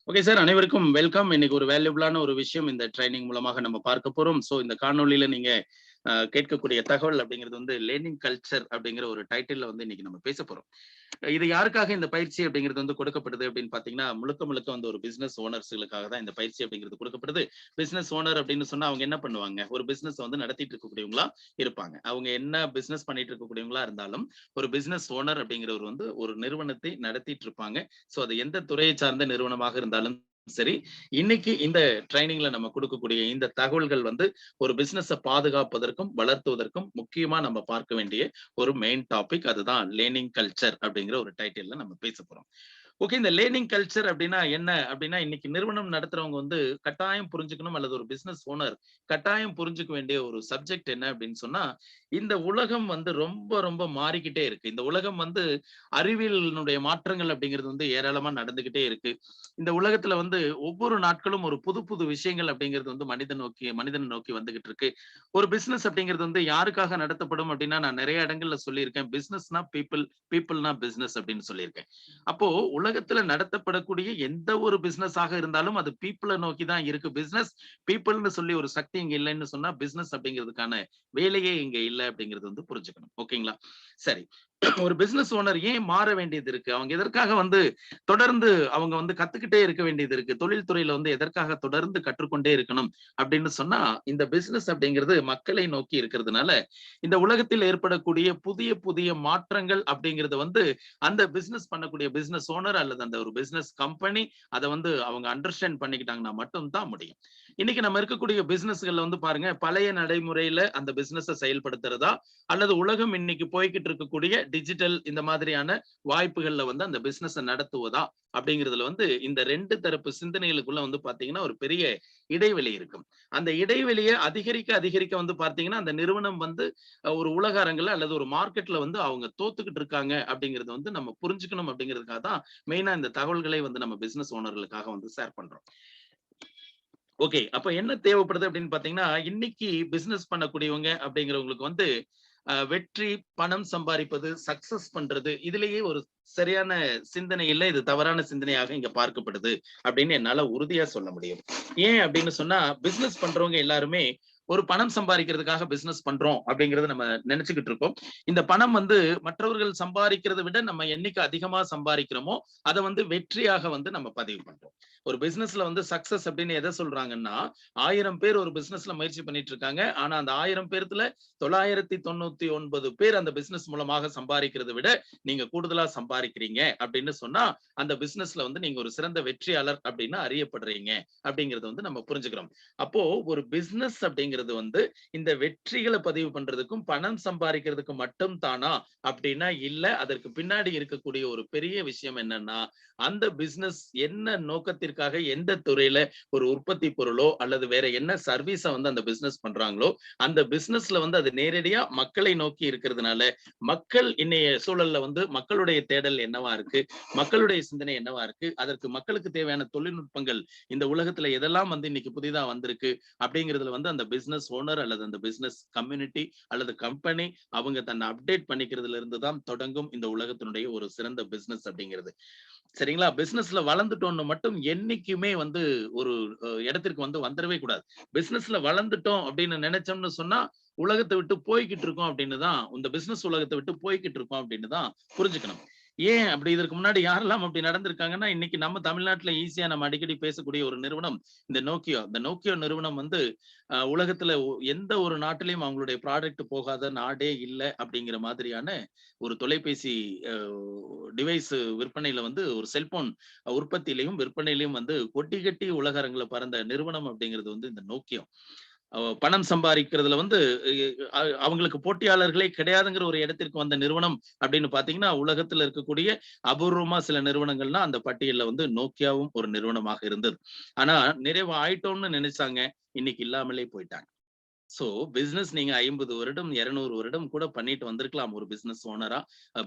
Okay sir, அனைவருக்கும் welcome. இன்னைக்கு ஒரு வேல்யூபிளான ஒரு விஷயம் இந்த ட்ரைனிங் மூலமாக நம்ம பார்க்க போறோம். ஸோ இந்த காணொலியில நீங்க கேட்கக்கூடிய தகவல் அப்படிங்கிறது வந்து லேர்னிங் கல்ச்சர் அப்படிங்கிற ஒரு டைட்டில்ல வந்து இன்னைக்கு நம்ம பேச போறோம். இது யாருக்காக இந்த பயிற்சி அப்படிங்கிறது வந்து கொடுக்கப்படுது அப்படின்னு பாத்தீங்கன்னா, முழுக்க முழுக்க வந்து ஒரு பிசினஸ் ஓனர்ஸ்களுக்காக தான் இந்த பயிற்சி அப்படிங்கிறது கொடுக்கப்படுது. பிசினஸ் ஓனர் அப்படின்னு சொன்னா அவங்க என்ன பண்ணுவாங்க? ஒரு பிசினஸ் வந்து நடத்திட்டு இருக்கக்கூடியவங்களா இருப்பாங்க. அவங்க என்ன பிசினஸ் பண்ணிட்டு இருக்கக்கூடியவங்களா இருந்தாலும், ஒரு பிசினஸ் ஓனர் அப்படிங்கிறவர் வந்து ஒரு நிறுவனத்தை நடத்திட்டு இருப்பாங்க. சோ அது எந்த துறையை சார்ந்த நிறுவனமாக இருந்தாலும் சரி, இன்னைக்கு இந்த ட்ரைனிங்ல நம்ம கொடுக்கக்கூடிய இந்த தகவல்கள் வந்து ஒரு பிசினஸை பாதுகாப்பதற்கும் வளர்த்துவதற்கும் முக்கியமா நம்ம பார்க்க வேண்டிய ஒரு மெயின் டாபிக். அதுதான் லேர்னிங் கல்ச்சர் அப்படிங்கிற ஒரு டைட்டில்ல நம்ம பேச போறோம். ஓகே, இந்த லேர்னிங் கல்ச்சர் அப்படின்னா என்ன அப்படின்னா, இன்னைக்கு நிறுவனம் நடத்துறவங்க வந்து கட்டாயம் புரிஞ்சுக்கணும், அல்லது ஒரு பிசினஸ் ஓனர் கட்டாயம் புரிஞ்சுக்க வேண்டிய ஒரு சப்ஜெக்ட் என்ன அப்படின்னு சொன்னா, இந்த உலகம் வந்து ரொம்ப ரொம்ப மாறிக்கிட்டே இருக்கு. இந்த உலகம் வந்து அறிவியலினுடைய மாற்றங்கள் அப்படிங்கிறது வந்து ஏராளமா நடந்துகிட்டே இருக்கு. இந்த உலகத்துல வந்து ஒவ்வொரு நாட்களும் ஒரு புது புது விஷயங்கள் அப்படிங்கிறது வந்து மனிதனை நோக்கி வந்துகிட்டு இருக்கு. ஒரு பிசினஸ் அப்படிங்கிறது வந்து யாருக்காக நடத்தப்படும் அப்படின்னா, நான் நிறைய இடங்கள்ல சொல்லியிருக்கேன். பிசினஸ்னா பீப்புள், பீப்புள்னா பிசினஸ் அப்படின்னு சொல்லியிருக்கேன். அப்போ உலகத்துல நடத்தப்படக்கூடிய எந்த ஒரு பிசினஸ் ஆக இருந்தாலும் அது பீப்புளை நோக்கி தான் இருக்கு. பிசினஸ் பீப்புள்னு சொல்லி ஒரு சக்தி இங்க இல்லைன்னு சொன்னா, பிசினஸ் அப்படிங்கிறதுக்கான வேலையே இங்க இல்லை அப்படிங்கிறது வந்து புரிஞ்சுக்கணும். ஓகேங்களா? சரி. ஒரு பிசினஸ் ஓனர் ஏன் மாற வேண்டியது இருக்கு? அவங்க எதற்காக வந்து தொடர்ந்து அவங்க வந்து கத்துக்கிட்டே இருக்க வேண்டியது இருக்கு? தொழில் துறையில வந்து எதற்காக தொடர்ந்து கற்றுக்கொண்டே இருக்கணும் அப்படின்னு சொன்னா, இந்த பிசினஸ் அப்படிங்கிறது மக்களை நோக்கி இருக்கிறதுனால, இந்த உலகத்தில் ஏற்படக்கூடிய புதிய புதிய மாற்றங்கள் அப்படிங்கிறது வந்து அந்த பிசினஸ் பண்ணக்கூடிய பிசினஸ் ஓனர் அல்லது அந்த ஒரு பிசினஸ் கம்பெனி அதை வந்து அவங்க அண்டர்ஸ்டாண்ட் பண்ணிக்கிட்டாங்கன்னா மட்டும் தான் முடியும். இன்னைக்கு நம்ம இருக்கக்கூடிய பிசினஸ்கள்ல வந்து பாருங்க, பழைய நடைமுறையில அந்த பிசினஸ் செயல்படுத்துறதா, அல்லது உலகம் இன்னைக்கு போய்கிட்டு இருக்கக்கூடிய டிஜிட்டல் இந்த மாதிரியான வாய்ப்புகள்ல வந்து அந்த பிசினஸ் நடத்துவதா அப்படிங்கிறதுல வந்து இந்த ரெண்டு தரப்பு சிந்தனைகளுக்குள்ள வந்து பாத்தீங்கன்னா ஒரு பெரிய இடைவெளி இருக்கும். அந்த இடைவெளியை அதிகரிக்க அதிகரிக்க வந்து பார்த்தீங்கன்னா, அந்த நிறுவனம் வந்து ஒரு உலக அரங்குல அல்லது ஒரு மார்க்கெட்ல வந்து அவங்க தோத்துக்கிட்டு இருக்காங்க அப்படிங்கிறத வந்து நம்ம புரிஞ்சுக்கணும் அப்படிங்கிறதுக்காக தான் மெயினா இந்த தகவல்களை வந்து நம்ம பிசினஸ் ஓனர்களுக்காக வந்து ஷேர் பண்றோம். ஓகே. அப்ப என்ன தேவைப்படுது அப்படின்னு பார்த்தீங்கன்னா, இன்னைக்கு பிசினஸ் பண்ணக்கூடியவங்க அப்படிங்கிறவங்களுக்கு வந்து வெற்றி, பணம் சம்பாரிப்பது, சக்சஸ் பண்றது, இதுலயே ஒரு சரியான சிந்தனை இல்ல. இது தவறான சிந்தனையாக இங்க பார்க்கப்படுது அப்படின்னு என்னால உறுதியா சொல்ல முடியும். ஏன் அப்படின்னு சொன்னா, பிசினஸ் பண்றவங்க எல்லாருமே ஒரு பணம் சம்பாதிக்கிறதுக்காக பிசினஸ் பண்றோம் அப்படிங்கறத நம்ம நினைச்சுக்கிட்டு இருக்கோம். இந்த பணம் வந்து மற்றவர்கள் சம்பாதிக்கிறதை விட நம்ம என்னைக்கு அதிகமா சம்பாதிக்கிறோமோ அதை வந்து வெற்றியாக வந்து நம்ம பதிவு பண்றோம். ஒரு பிசினஸ்ல வந்து சக்சஸ் அப்படின்னு எதை சொல்றாங்கன்னா, 1000 பேர் ஒரு பிசினஸ்ல முயற்சி பண்ணிட்டு இருக்காங்க. ஆனா அந்த 1000 பேர்த்துல 999 பேர் அந்த பிசினஸ் மூலமாக சம்பாதிக்கிறதை விட நீங்க கூடுதலா சம்பாதிக்கிறீங்க அப்படின்னு சொன்னா, அந்த பிசினஸ்ல வந்து நீங்க ஒரு சிறந்த வெற்றியாளர் அப்படின்னு அறியப்படுறீங்க அப்படிங்கறத வந்து நம்ம புரிஞ்சுக்கிறோம். அப்போ ஒரு பிசினஸ் அப்படிங்கிறது வந்து இந்த வெற்றிகளை பதிவு பண்றதுக்கும் பணம் சம்பாதிக்கிறதுக்கு மட்டும் தானா அப்படின்னா இல்ல. அதற்கு பின்னாடி இருக்கக்கூடிய ஒரு பெரிய விஷயம் என்னன்னா, அந்த பிசினஸ் என்ன நோக்கத்திற்காக எந்த துறையில ஒரு உற்பத்தி பொருளோ அல்லது வேற என்ன சர்வீஸ வந்து அந்த பிசினஸ் பண்றாங்களோ, அந்த பிசினஸ்ல வந்து அது நேரடியா மக்களை நோக்கி இருக்கிறதுனால, மக்கள் இன்னைய சூழல்ல வந்து மக்களுடைய தேடல் என்னவா இருக்கு, மக்களுடைய சிந்தனை என்னவா இருக்கு, அதற்கு மக்களுக்கு தேவையான தொழில்நுட்பங்கள் இந்த உலகத்துல எதெல்லாம் வந்து இன்னைக்கு புதிதா வந்திருக்கு அப்படிங்கிறதுல வந்து அந்த பிசினஸ் ஓனர் அல்லது அந்த பிசினஸ் கம்யூனிட்டி அல்லது கம்பெனி அவங்க தன்னை அப்டேட் பண்ணிக்கிறதுல இருந்து தான் தொடங்கும் இந்த உலகத்தினுடைய ஒரு சிறந்த பிசினஸ் அப்படிங்கிறது. சரிங்களா? பிசினஸ்ல வளர்ந்துட்டோம்னு மட்டும் என்னைக்குமே வந்து ஒரு இடத்திற்கு வந்து வந்துடவே கூடாது. பிசினஸ்ல வளர்ந்துட்டோம் அப்படின்னு நினைச்சோம்னு சொன்னா, உலகத்தை விட்டு போய்க்கிட்டு இருக்கோம் அப்படின்னு தான், இந்த பிசினஸ் உலகத்தை விட்டு போய்க்கிட்டு இருக்கோம் அப்படின்னு தான் புரிஞ்சுக்கணும். ஏன் அப்படி இதற்கு முன்னாடி யாரெல்லாம் அப்படி நடந்திருக்காங்கன்னா, இன்னைக்கு நம்ம தமிழ்நாட்டுல ஈஸியா நம்ம அடிக்கடி பேசக்கூடிய ஒரு நிறுவனம் இந்த நோக்கியோ. இந்த நோக்கியோ நிறுவனம் வந்து உலகத்துல எந்த ஒரு நாட்டிலயும் அவங்களுடைய ப்ராடக்ட் போகாத நாடே இல்ல அப்படிங்கிற மாதிரியான ஒரு தொலைபேசி அ டிவைஸ் விற்பனையில வந்து ஒரு செல்போன் உற்பத்தியிலயும், விற்பனையிலயும் வந்து கொட்டி கட்டி உலக அரங்குல பறந்த நிறுவனம் அப்படிங்கிறது வந்து இந்த நோக்கியோ. பணம் சம்பாதிக்கிறதுல வந்து அவங்களுக்கு போட்டியாளர்களே கிடையாதுங்கிற ஒரு இடத்திற்கு வந்த நிறுவனம் அப்படின்னு பாத்தீங்கன்னா, உலகத்துல இருக்கக்கூடிய அபூர்வமா சில நிறுவனங்கள்னா அந்த பட்டியல்ல வந்து நோக்கியாவும் ஒரு நிறுவனமாக இருந்தது. ஆனா நிறைவு ஆயிட்டோம்னு நினைச்சாங்க. இன்னைக்கு இல்லாமலே போயிட்டாங்க. சோ பிசினஸ் நீங்க 50 வருடம் 200 வருடம் கூட பண்ணிட்டு வந்திருக்கலாம் ஒரு பிசினஸ் ஓனரா.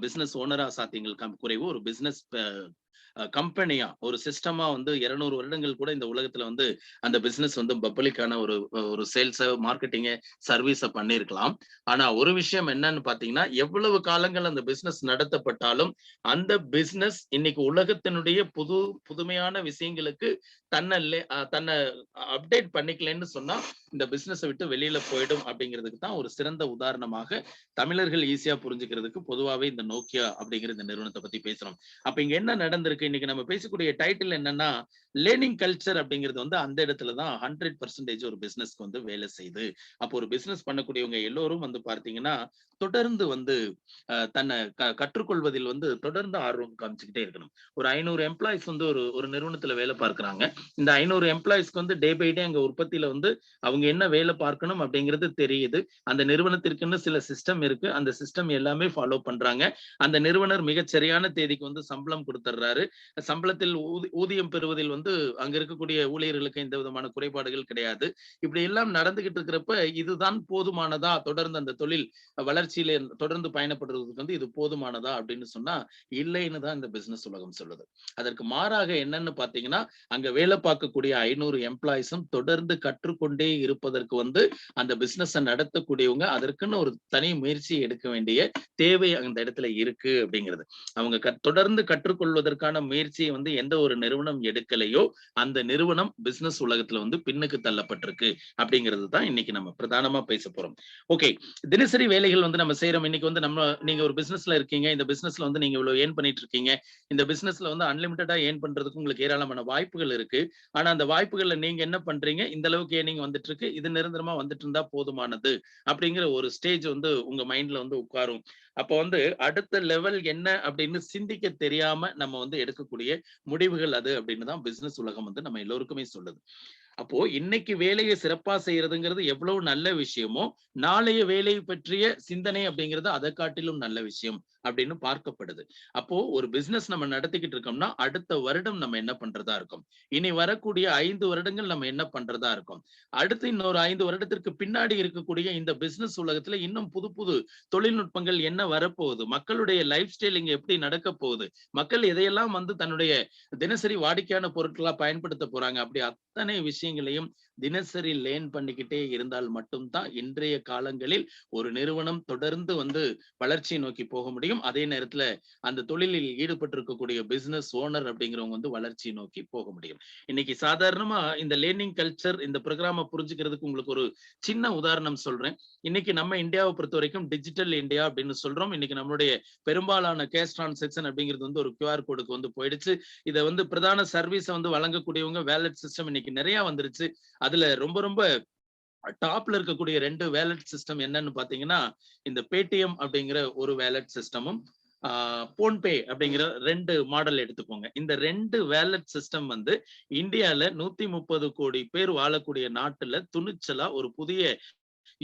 பிசினஸ் ஓனரா சாத்தியங்கள் குறைவு. ஒரு பிசினஸ் கம்பெனியா ஒரு சிஸ்டமா வந்து 200 வருடங்கள் கூட இந்த உலகத்துல வந்து அந்த பிசினஸ் வந்து பப்ளிக்கான ஒரு ஒரு சேல்ஸ் மார்க்கெட்டிங் சர்வீஸ பண்ணிருக்கலாம். ஆனா ஒரு விஷயம் என்னன்னு பாத்தீங்கன்னா, எவ்வளவு காலங்கள் அந்த பிசினஸ் நடத்தப்பட்டாலும் அந்த பிசினஸ் இன்னைக்கு உலகத்தினுடைய புதுமையான விஷயங்களுக்கு தன்னை அப்டேட் பண்ணிக்கலன்னு சொன்னா இந்த பிசினஸ் விட்டு வெளியில போயிடும் அப்படிங்கிறதுக்கு தான் ஒரு சிறந்த உதாரணமாக தமிழர்கள் ஈஸியா புரிஞ்சுக்கிறதுக்கு பொதுவாவே இந்த நோக்கியா அப்படிங்கிற இந்த நிறுவனத்தை பத்தி பேசுறோம். அப்ப இங்க என்ன நடந்திருக்கு, இன்னைக்கு நம்ம பேசக்கூடிய டைட்டில் என்னன்னா, லேர்னிங் கல்ச்சர் அப்படிங்கிறது வந்து அந்த இடத்துல தான் 100% ஒரு பிசினஸ்க்கு வந்து வேலை செய்யுது. அப்போ ஒரு பிசினஸ் பண்ணக்கூடியவங்க எல்லோரும் வந்து பார்த்தீங்கன்னா, தொடர்ந்து வந்து தன்னை கற்றுக்கொள்வதில் வந்து தொடர்ந்து ஆர்வம் காமிச்சுக்கிட்டே இருக்கணும். ஒரு 500 எம்ப்ளாயிஸ் வந்து ஒரு ஒரு நிறுவனத்துல வேலை பார்க்கிறாங்க. இந்த 500 எம்ப்ளாயிஸ்க்கு வந்து டே பை டே அங்க உற்பத்தியில வந்து அவங்க என்ன வேலை பார்க்கணும் அப்படிங்கிறது தெரியுது. அந்த நிறுவனத்திற்குன்னு சில சிஸ்டம் இருக்கு. அந்த சிஸ்டம் எல்லாமே ஃபாலோ பண்றாங்க. அந்த நிறுவனர் மிகச் சரியான தேதிக்கு வந்து சம்பளம் கொடுத்துடுறாரு. சம்பளத்தில் ஊதியம் பெறுவதில் வந்து அங்க இருக்கக்கூடிய ஊழியர்களுக்கு எந்த விதமான குறைபாடுகள் கிடையாது. இப்படி எல்லாம் நடந்துகிட்டு இருக்கிறப்ப இதுதான் போதுமானதா, தொடர்ந்து அந்த தொழில் வளர்ச்சியில தொடர்ந்து பயணப்படுறதுக்கு வந்து இது போதுமானதா அப்படின்னு சொன்னா இல்லைன்னு தான் இந்த பிசினஸ் உலகம் சொல்லுது. அதற்கு மாறாக என்னன்னு பாத்தீங்கன்னா, அங்க வேலை பார்க்கக்கூடிய 500 எம்ப்ளாயிஸும் தொடர்ந்து கற்றுக்கொண்டே இருப்பதற்கு வந்து அந்த பிசினஸ் நடத்தக்கூடியவங்க அதற்குன்னு ஒரு தனி முயற்சி எடுக்க வேண்டிய தேவை அந்த இடத்துல இருக்கு அப்படிங்கிறது. அவங்க தொடர்ந்து கற்றுக்கொள்வதற்கான முயற்சியை வந்து எந்த ஒரு நிறுவனம் எடுக்கலையோ அந்த நிறுவனம் பிசினஸ் உலகத்துல வந்து பின்னுக்கு தள்ளப்பட்டிருக்கு அப்படிங்கிறது தான் இன்னைக்கு நம்ம பிரதானமா பேச போறோம். ஓகே, தினசரி வேலைகள் வந்து நம்ம செய்யறோம். இன்னைக்கு வந்து நீங்க ஒரு பிசினஸ்ல இருக்கீங்க. இந்த பிசினஸ்ல வந்து நீங்க இவ்வளவு ஏர்ன் பண்ணிட்டு இருக்கீங்க. இந்த பிசினஸ்ல வந்து அன்லிமிட்டடா ஏர்ன் பண்றதுக்கு உங்களுக்கு ஏராளமான வாய்ப்புகள் இருக்கு. ஆனா அந்த வாய்ப்புகள்ல நீங்க என்ன பண்றீங்க? இந்த அளவுக்கு ஏர்னிங் வந்துட்டு இருக்கு. இது நிரந்தரமா வந்துட்டு இருந்தா போதுமானது அப்படிங்கிற ஒரு ஸ்டேஜ் வந்து உங்க மைண்ட்ல வந்து உட்காரும். அப்ப வந்து அடுத்த லெவல் என்ன அப்படின்னு சிந்திக்க தெரியாம நம்ம வந்து எடுக்கக்கூடிய முடிவுகள் அது அப்படின்னு தான் பிசினஸ் உலகம் வந்து நம்ம எல்லோருக்குமே சொல்லுது. அப்போ இன்னைக்கு வேலையை சிறப்பா செய்யறதுங்கிறது எவ்வளவு நல்ல விஷயமோ, நாளைய வேலை பற்றிய சிந்தனை அப்படிங்கிறது அதை காட்டிலும் நல்ல விஷயம் அப்படின்னு பார்க்கப்படுது. அப்போ ஒரு பிசினஸ் நம்ம நடத்திக்கிட்டு இருக்கோம்னா அடுத்த வருடம் நம்ம என்ன பண்றதா இருக்கும், இனி வரக்கூடிய 5 வருடங்கள் நம்ம என்ன பண்றதா இருக்கும், அடுத்து இன்னொரு 5 வருடத்திற்கு பின்னாடி இருக்கக்கூடிய இந்த பிசினஸ் உலகத்துல இன்னும் புது புது தொழில்நுட்பங்கள் என்ன வரப்போகுது, மக்களுடைய லைஃப் ஸ்டைல் இங்க எப்படி நடக்க போகுது, மக்கள் எதையெல்லாம் வந்து தன்னுடைய தினசரி வாடிக்கையான பொருட்களா பயன்படுத்த போறாங்க, அப்படி அத்தனை விஷயங்களையும் தினசரி லேர்ன் பண்ணிக்கிட்டே இருந்தால் மட்டும்தான் இன்றைய காலங்களில் ஒரு நிறுவனம் தொடர்ந்து வந்து வளர்ச்சியை நோக்கி போக முடியும். அதே நேரத்துல அந்த தொழிலில் ஈடுபட்டிருக்கக்கூடிய பிசினஸ் ஓனர் அப்படிங்கிறவங்க வந்து வளர்ச்சியை நோக்கி போக முடியும். இன்னைக்கு சாதாரணமா இந்த லேர்னிங் கல்ச்சர் இந்த ப்ரோக்ராம புரிஞ்சுக்கிறதுக்கு உங்களுக்கு ஒரு சின்ன உதாரணம் சொல்றேன். இன்னைக்கு நம்ம இந்தியாவை பொறுத்த வரைக்கும் டிஜிட்டல் இந்தியா அப்படின்னு சொல்றோம். இன்னைக்கு நம்மளுடைய பெரும்பாலான கேஷ் டிரான்சாக்ஷன் அப்படிங்கிறது வந்து ஒரு QR கோடுக்கு வந்து போயிடுச்சு. இதை வந்து பிரதான சர்வீஸை வந்து வழங்கக்கூடியவங்க வேலட் சிஸ்டம் இன்னைக்கு நிறைய வந்துருச்சு. அதுல ரொம்ப ரொம்ப டாப்ல இருக்கக்கூடிய 2 வேலட் சிஸ்டம் என்னன்னு பாத்தீங்கன்னா, இந்த பேடிஎம் அப்படிங்கிற ஒரு வேலட் சிஸ்டமும், போன்பே அப்படிங்கிற 2 மாடல் எடுத்துக்கோங்க. இந்த 2 வேலட் சிஸ்டம் வந்து இந்தியால 130 கோடி பேர் வாழக்கூடிய நாட்டுல துணிச்சலா ஒரு புதிய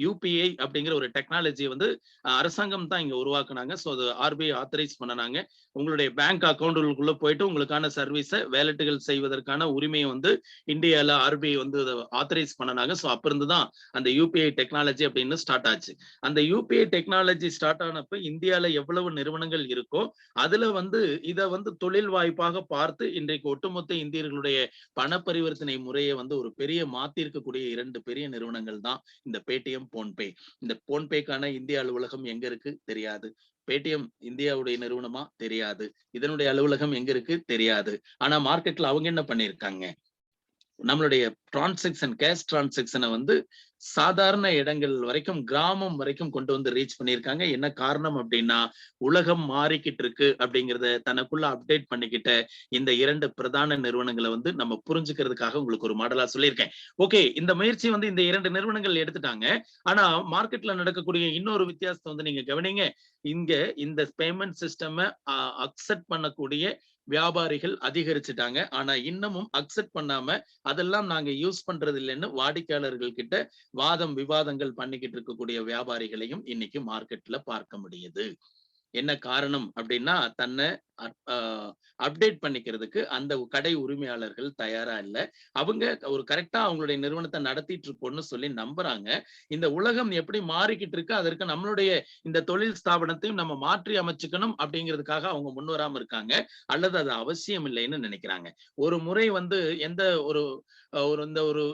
யூபிஐ அப்படிங்கிற ஒரு டெக்னாலஜி வந்து அரசாங்கம் தான் இங்க உருவாக்குனாங்க. ஸோ அது ஆர்பிஐ ஆத்தரைஸ் பண்ணனாங்க. உங்களுடைய பேங்க் அக்கௌண்ட்டுக்குள்ள போயிட்டு உங்களுக்கான சர்வீஸை வேலட்டுகள் செய்வதற்கான உரிமையை வந்து இந்தியால ஆர்பிஐ வந்து ஆத்தரைஸ் பண்ணனாங்க. ஸோ அப்ப இருந்து தான் அந்த யூபிஐ டெக்னாலஜி அப்படின்னு ஸ்டார்ட் ஆச்சு. அந்த யூபிஐ டெக்னாலஜி ஸ்டார்ட் ஆனப்ப இந்தியால எவ்வளவு நிறுவனங்கள் இருக்கோ அதுல வந்து இதை வந்து தொழில் வாய்ப்பாக பார்த்து இன்றைக்கு ஒட்டுமொத்த இந்தியர்களுடைய பண பரிவர்த்தனை முறையை வந்து ஒரு பெரிய மாத்தி இருக்கக்கூடிய 2 பெரிய நிறுவனங்கள் தான் இந்த பேடிஎம், போன்பே. இந்த போன்பேக்கான இந்திய அலுவலகம் எங்க இருக்கு தெரியாது. பேடிஎம் இந்தியாவுடைய நிறுவனமா தெரியாது. இதனுடைய அலுவலகம் எங்க இருக்கு தெரியாது. ஆனா மார்க்கெட்ல அவங்க என்ன பண்ணிருக்காங்க, நம்மளுடைய டிரான்சாக்சன் கேஷ் டிரான்சாக்சனை வந்து சாதாரண இடங்கள் வரைக்கும் கிராமம் வரைக்கும் கொண்டு வந்து ரீச் பண்ணியிருக்காங்க. என்ன காரணம் அப்படின்னா உலகம் மாறிக்கிட்டு இருக்கு அப்படிங்கிறத தனக்குள்ள அப்டேட் பண்ணிக்கிட்ட இந்த 2 பிரதான நிறுவனங்களை வந்து நம்ம புரிஞ்சுக்கிறதுக்காக உங்களுக்கு ஒரு மாடலா சொல்லியிருக்கேன். ஓகே, இந்த முயற்சி வந்து இந்த 2 நிறுவனங்கள் எடுத்துட்டாங்க. ஆனா மார்க்கெட்ல நடக்கக்கூடிய இன்னொரு வித்தியாசத்தை வந்து நீங்க கவனிங்க. இங்க இந்த பேமெண்ட் சிஸ்டம் அக்செப்ட் பண்ணக்கூடிய வியாபாரிகள் அதிகரிச்சுட்டாங்க. ஆனா இன்னமும் அக்செப்ட் பண்ணாம அதெல்லாம் நாங்க யூஸ் பண்றது இல்லைன்னு வாடிக்கையாளர்கள் கிட்ட வாதம் விவாதங்கள் பண்ணிக்கிட்டு இருக்கக்கூடிய வியாபாரிகளையும் இன்னைக்கு மார்க்கெட்ல பார்க்க முடியுது. என்ன காரணம் அப்படின்னா, தன்னை அப்டேட் பண்ணிக்கிறதுக்கு அந்த கடை உரிமையாளர்கள் தயாரா இல்ல. அவங்க ஒரு கரெக்டா அவங்களுடைய நிறுவனத்தை நடத்திட்டு இருக்கோம்னு சொல்லி நம்புறாங்க. இந்த உலகம் எப்படி மாறிக்கிட்டு இருக்கு, அதற்கு நம்மளுடைய இந்த தொழில் ஸ்தாபனத்தையும் நம்ம மாற்றி அமைச்சுக்கணும் அப்படிங்கிறதுக்காக அவங்க முன்வராம இருக்காங்க. அல்லது அது அவசியம் இல்லைன்னு நினைக்கிறாங்க. ஒரு முறை வந்து எந்த ஒரு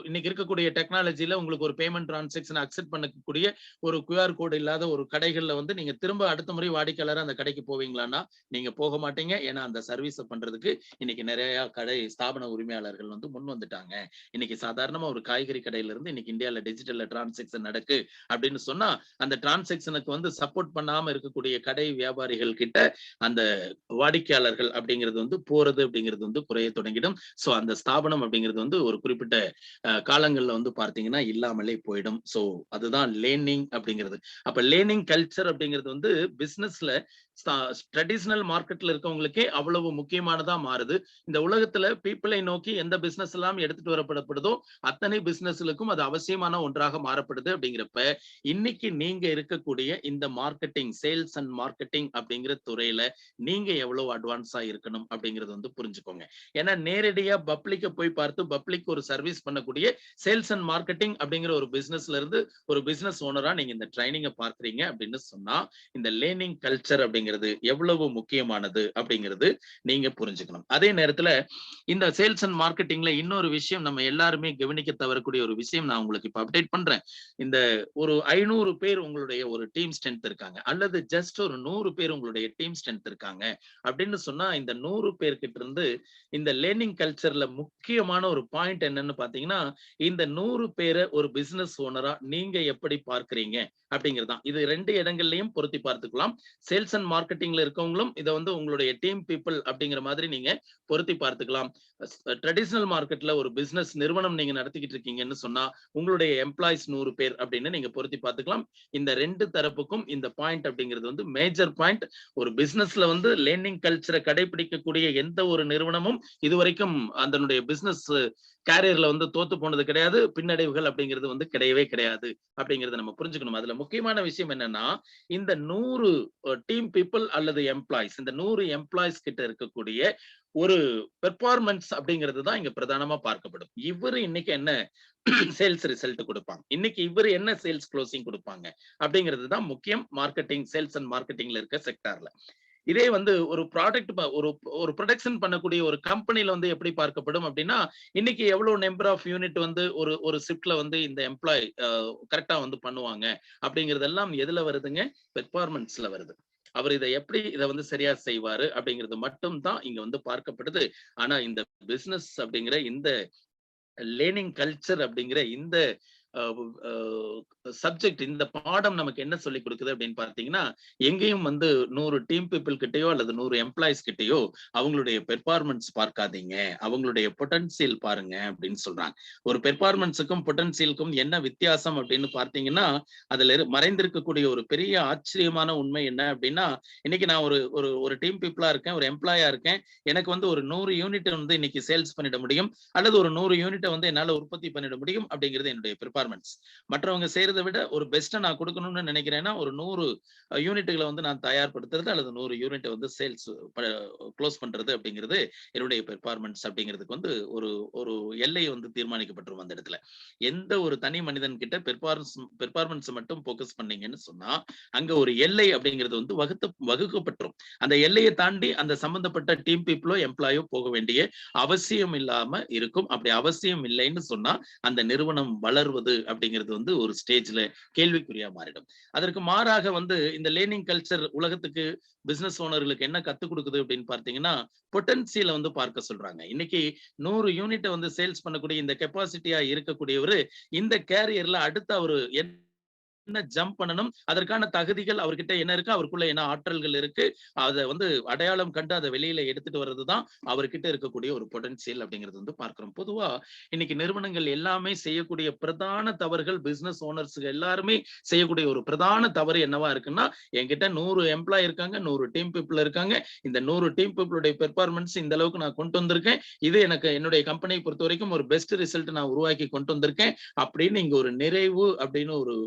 இன்னைக்கு இருக்கக்கூடிய டெக்னாலஜில உங்களுக்கு ஒரு பேமெண்ட் டிரான்சாக்ஷன் அக்செப்ட் பண்ணக்கூடிய ஒரு QR கோடு இல்லாத ஒரு கடைகள்ல வந்து நீங்க திரும்ப அடுத்த முறை வாடிக்கையாளரா அந்த கடைக்கு போவீங்களான்னா நீங்க போக மாட்டீங்க. ஏன்னா அந்த சர்வீஸ் பண்றதுக்கு இன்னைக்கு நிறைய கடை ஸ்தாபன உரிமையாளர்கள் வந்து முன் வந்துட்டாங்க. இன்னைக்கு சாதாரணமா ஒரு காய்கறி கடையில இருந்து இன்னைக்கு இந்தியால டிஜிட்டல்ல டிரான்சாக்ஷன் நடக்கு அப்படின்னு சொன்னா அந்த டிரான்சாக்ஷனுக்கு வந்து சப்போர்ட் பண்ணாம இருக்கக்கூடிய கடை வியாபாரிகள் கிட்ட அந்த வாடிக்கையாளர்கள் அப்படிங்கிறது வந்து போறது அப்படிங்கிறது வந்து குறைய தொடங்கிடும். சோ அந்த ஸ்தாபனம் அப்படிங்கிறது வந்து ஒரு குறிப்பிட்ட காலங்கள்ல வந்து பார்த்தீங்கன்னா இல்லாமலே போயிடும். சோ அதுதான் லேர்னிங் அப்படிங்கிறது. அப்ப லேர்னிங் கல்ச்சர் அப்படிங்கிறது வந்து பிசினஸ்ல ட்ரெடிஷனல் மார்க்கெட்ல இருக்கவங்களுக்கே அவ்வளவு முக்கியமானதா மாறுது. இந்த உலகத்துல பீப்புளை நோக்கி எந்த பிசினஸ் எல்லாம் எடுத்துட்டு வரப்படுதோ அத்தனை பிசினஸ்களுக்கும் அது அவசியமான ஒன்றாக மாறப்படுது. அப்படிங்கிறப்ப இன்னைக்கு நீங்க இருக்கக்கூடிய இந்த மார்க்கெட்டிங், சேல்ஸ் அண்ட் மார்க்கெட்டிங் அப்படிங்கிற துறையில நீங்க எவ்வளவு அட்வான்ஸா இருக்கணும் அப்படிங்கறது வந்து புரிஞ்சுக்கோங்க. ஏன்னா நேரடியா பப்ளிக்க போய் பார்த்து பப்ளிக் ஒரு சர்வீஸ் பண்ணக்கூடிய சேல்ஸ் அண்ட் மார்க்கெட்டிங் அப்படிங்கிற ஒரு பிசினஸ்ல இருந்து ஒரு பிசினஸ் ஓனரா நீங்க இந்த ட்ரைனிங்கை பார்க்கறீங்க அப்படின்னு சொன்னா இந்த லேர்னிங் கல்ச்சர் அப்படிங்கிறது எவ்வளவு முக்கியமானது அப்படிங்கிறது நீங்க புரிஞ்சுக்கணும். அதே நேரத்துல இந்த சேல்ஸ் அண்ட் மார்க்கெட்டிங்ல இன்னொரு விஷயம் நம்ம எல்லாருமே கவனிக்க தவறக்கூடிய ஒரு விஷயம் நான் உங்களுக்கு இப்ப அப்டேட் பண்றேன். இந்த ஒரு 500 பேர் உங்களுடைய ஒரு டீம் ஸ்ட்ரென்த் இருக்காங்க, அல்லது ஜஸ்ட் ஒரு 100 பேர் உங்களுடைய டீம் ஸ்ட்ரென்த் இருக்காங்க அப்படின்னு சொன்னா இந்த 100 பேர்கிட்ட இருந்து இந்த லேர்னிங் கல்ச்சர்ல முக்கியமான ஒரு பாயிண்ட் என்னன்னு பாத்தீங்கன்னா இந்த 100 பேரை ஒரு பிசினஸ் ஓனரா நீங்க எப்படி பார்க்கறீங்க அப்படிங்கிறது தான். இது 2 இடங்கள்லயும் பொருத்தி பார்த்துக்கலாம். சேல்ஸ் அண்ட் மார்க்கெட்டிங்ல இருக்கவங்களும் இதை வந்து உங்களுடைய டீம் பீப்புள் அப்படிங்கிற மாதிரி நீங்க பொருத்தி பார்த்துக்கலாம். ட்ரெடிஷனல் மார்க்கெட்ல ஒரு பிசினஸ் நிறுவனம் நீங்க நடத்திக்கிட்டு இருக்கீங்கன்னு சொன்னா உங்களுடைய எம்ப்ளாயிஸ் 100 பேர் அப்படின்னு நீங்க பொருத்தி பார்த்துக்கலாம். இந்த 2 தரப்புக்கும் இந்த பாயிண்ட் அப்படிங்கிறது வந்து மேஜர் பாயிண்ட். ஒரு பிசினஸ்ல வந்து லேர்னிங் கல்ச்சரை கடைபிடிக்கக்கூடிய எந்த ஒரு நிறுவனமும் இதுவரைக்கும் அதனுடைய பிசினஸ் கேரியர்ல வந்து தோத்து போனது கிடையாது. பின்னடைவுகள் அப்படிங்கிறது வந்து கிடையவே கிடையாது அப்படிங்கறத நம்ம புரிஞ்சுக்கணும். அதுல முக்கியமான விஷயம் என்னன்னா இந்த 100 டீம் பீப்புள் அல்லது எம்ப்ளாயிஸ், இந்த 100 எம்ப்ளாயிஸ் கிட்ட இருக்கக்கூடிய ஒரு பெர்ஃபார்மன்ஸ் அப்படிங்கிறது தான் இங்க பிரதானமா பார்க்கப்படும். இவரு இன்னைக்கு என்ன சேல்ஸ் ரிசல்ட் கொடுப்பாங்க, இன்னைக்கு இவரு என்ன சேல்ஸ் க்ளோசிங் கொடுப்பாங்க அப்படிங்கிறது தான் முக்கியம் மார்க்கெட்டிங், சேல்ஸ் அண்ட் மார்க்கெட்டிங்ல இருக்க செக்டார்ல. இதே வந்து ஒரு ப்ராடக்ட் ஒரு ப்ரொடக்ஷன் பண்ணக்கூடிய ஒரு கம்பெனில வந்து எப்படி பார்க்கப்படும் அப்படின்னா இன்னைக்கு எவ்வளவு நம்பர் ஆஃப் யூனிட் வந்து ஒரு ஷிப்ட்ல வந்து இந்த எம்ப்ளாய் கரெக்டா வந்து பண்ணுவாங்க அப்படிங்கறதெல்லாம் எதுல வருதுங்க, பெர்ஃபார்மன்ஸ்ல வருது. அவர் இதை வந்து சரியா செய்வாரு அப்படிங்கிறது மட்டும் தான் இங்க வந்து பார்க்கப்படுது. ஆனா இந்த பிசினஸ் அப்படிங்கிற இந்த லேர்னிங் கல்ச்சர் அப்படிங்கிற இந்த சப்ஜெக்ட், இந்த பாடம் நமக்கு என்ன சொல்லி கொடுக்குது அப்படின்னு பார்த்தீங்கன்னா எங்கேயும் வந்து 100 டீம் பீப்புள் கிட்டயோ அல்லது 100 எம்ப்ளாயிஸ் கிட்டயோ அவங்களுடைய பெர்ஃபார்மன்ஸ் பார்க்காதீங்க, அவங்களுடைய பொட்டன்சியல் பாருங்க அப்படின்னு சொல்றாங்க. ஒரு பெர்ஃபார்மன்ஸுக்கும் பொட்டன்சியலுக்கும் என்ன வித்தியாசம் அப்படின்னு பார்த்தீங்கன்னா அதுல மறைந்திருக்கக்கூடிய ஒரு பெரிய ஆச்சரியமான உண்மை என்ன அப்படின்னா இன்னைக்கு நான் ஒரு டீம் பீப்புளா இருக்கேன், ஒரு எம்ப்ளாயா இருக்கேன், எனக்கு வந்து ஒரு 100 யூனிட் வந்து இன்னைக்கு சேல்ஸ் பண்ணிட முடியும், அல்லது ஒரு 100 யூனிட்டை வந்து என்னால உற்பத்தி பண்ணிட முடியும் அப்படிங்கிறது என்னுடைய பெர்ஃபார்மன்ஸ். மற்றவங்க செய்யறதை விட ஒரு பெஸ்ட்டை நான் கொடுக்கணும்னு நினைக்கிறேன்னா ஒரு 100 யூனிட்டுகளை வந்து நான் தயார்படுத்துறது அல்லது 100 யூனிட் வந்து சேல்ஸ் க்ளோஸ் பண்றது அப்படிங்கிறது என்னுடைய பெர்ஃபார்மன்ஸ் அப்படிங்கிறதுக்கு வந்து ஒரு எல்லை வந்து தீர்மானிக்கப்பட்டிருக்கும். அந்த இடத்துல எந்த ஒரு தனி மனிதன் கிட்ட பெர்ஃபார்மன்ஸ் மட்டும் போக்கஸ் பண்ணீங்கன்னு சொன்னா அங்க ஒரு எல்லை அப்படிங்கிறது வந்து வகுக்கப்பட்டுரும். அந்த எல்லையை தாண்டி அந்த சம்பந்தப்பட்ட டீம் பீப்புளோ எம்ப்ளாயோ போக வேண்டிய அவசியம் இல்லாம இருக்கும். அப்படி அவசியம் இல்லைன்னு சொன்னா அந்த நிறுவனம் வளர்வது அப்படிங்கிறது வந்து ஒரு ஸ்டேஜ்ல கேள்விக்குறியா மாறிடும். அதற்கு மாறாக வந்து இந்த லேர்னிங் கல்ச்சர் உலகத்துக்கு பிசினஸ் ஓனர்களுக்கு என்ன கத்துக் கொடுக்குது அப்படின்னு பார்த்தீங்கன்னா பொட்டன்சியலை வந்து பார்க்க சொல்றாங்க. இன்னைக்கு 100 யூனிட்டை வந்து சேல்ஸ் பண்ணக்கூடிய இந்த கெப்பாசிட்டியா இருக்கக்கூடியவரு இந்த கேரியர்ல அடுத்து அவரு என்ன ஜம்ப் பண்ணணும், அதற்கான தகுதிகள் அவர்கிட்ட என்ன இருக்கு, அவருக்குள்ள என்ன ஆற்றல்கள் இருக்கு, அதை வந்து அடையாளம் கண்டு அதை வெளியில எடுத்துட்டு வர்றதுதான் அவர்கிட்ட இருக்கக்கூடிய ஒரு பொட்டன்சியல் அப்படிங்கிறது வந்து பார்க்கிறோம். பொதுவா இன்னைக்கு நிறுவனங்கள் எல்லாமே செய்யக்கூடிய பிரதான தவறுகள், பிசினஸ் ஓனர்ஸ் எல்லாருமே செய்யக்கூடிய ஒரு பிரதான தவறு என்னவா இருக்குன்னா என்கிட்ட 100 எம்ப்ளாய் இருக்காங்க, 100 டீம் பீப்புள் இருக்காங்க, இந்த 100 டீம் பீப்புளுடைய பெர்ஃபார்மன்ஸ் இந்த அளவுக்கு நான் கொண்டு வந்திருக்கேன், இது எனக்கு என்னுடைய கம்பெனியை பொறுத்த வரைக்கும் ஒரு பெஸ்ட் ரிசல்ட் நான் உருவாக்கி கொண்டு வந்திருக்கேன் அப்படின்னு இங்க ஒரு நிறைவு அப்படின்னு ஒரு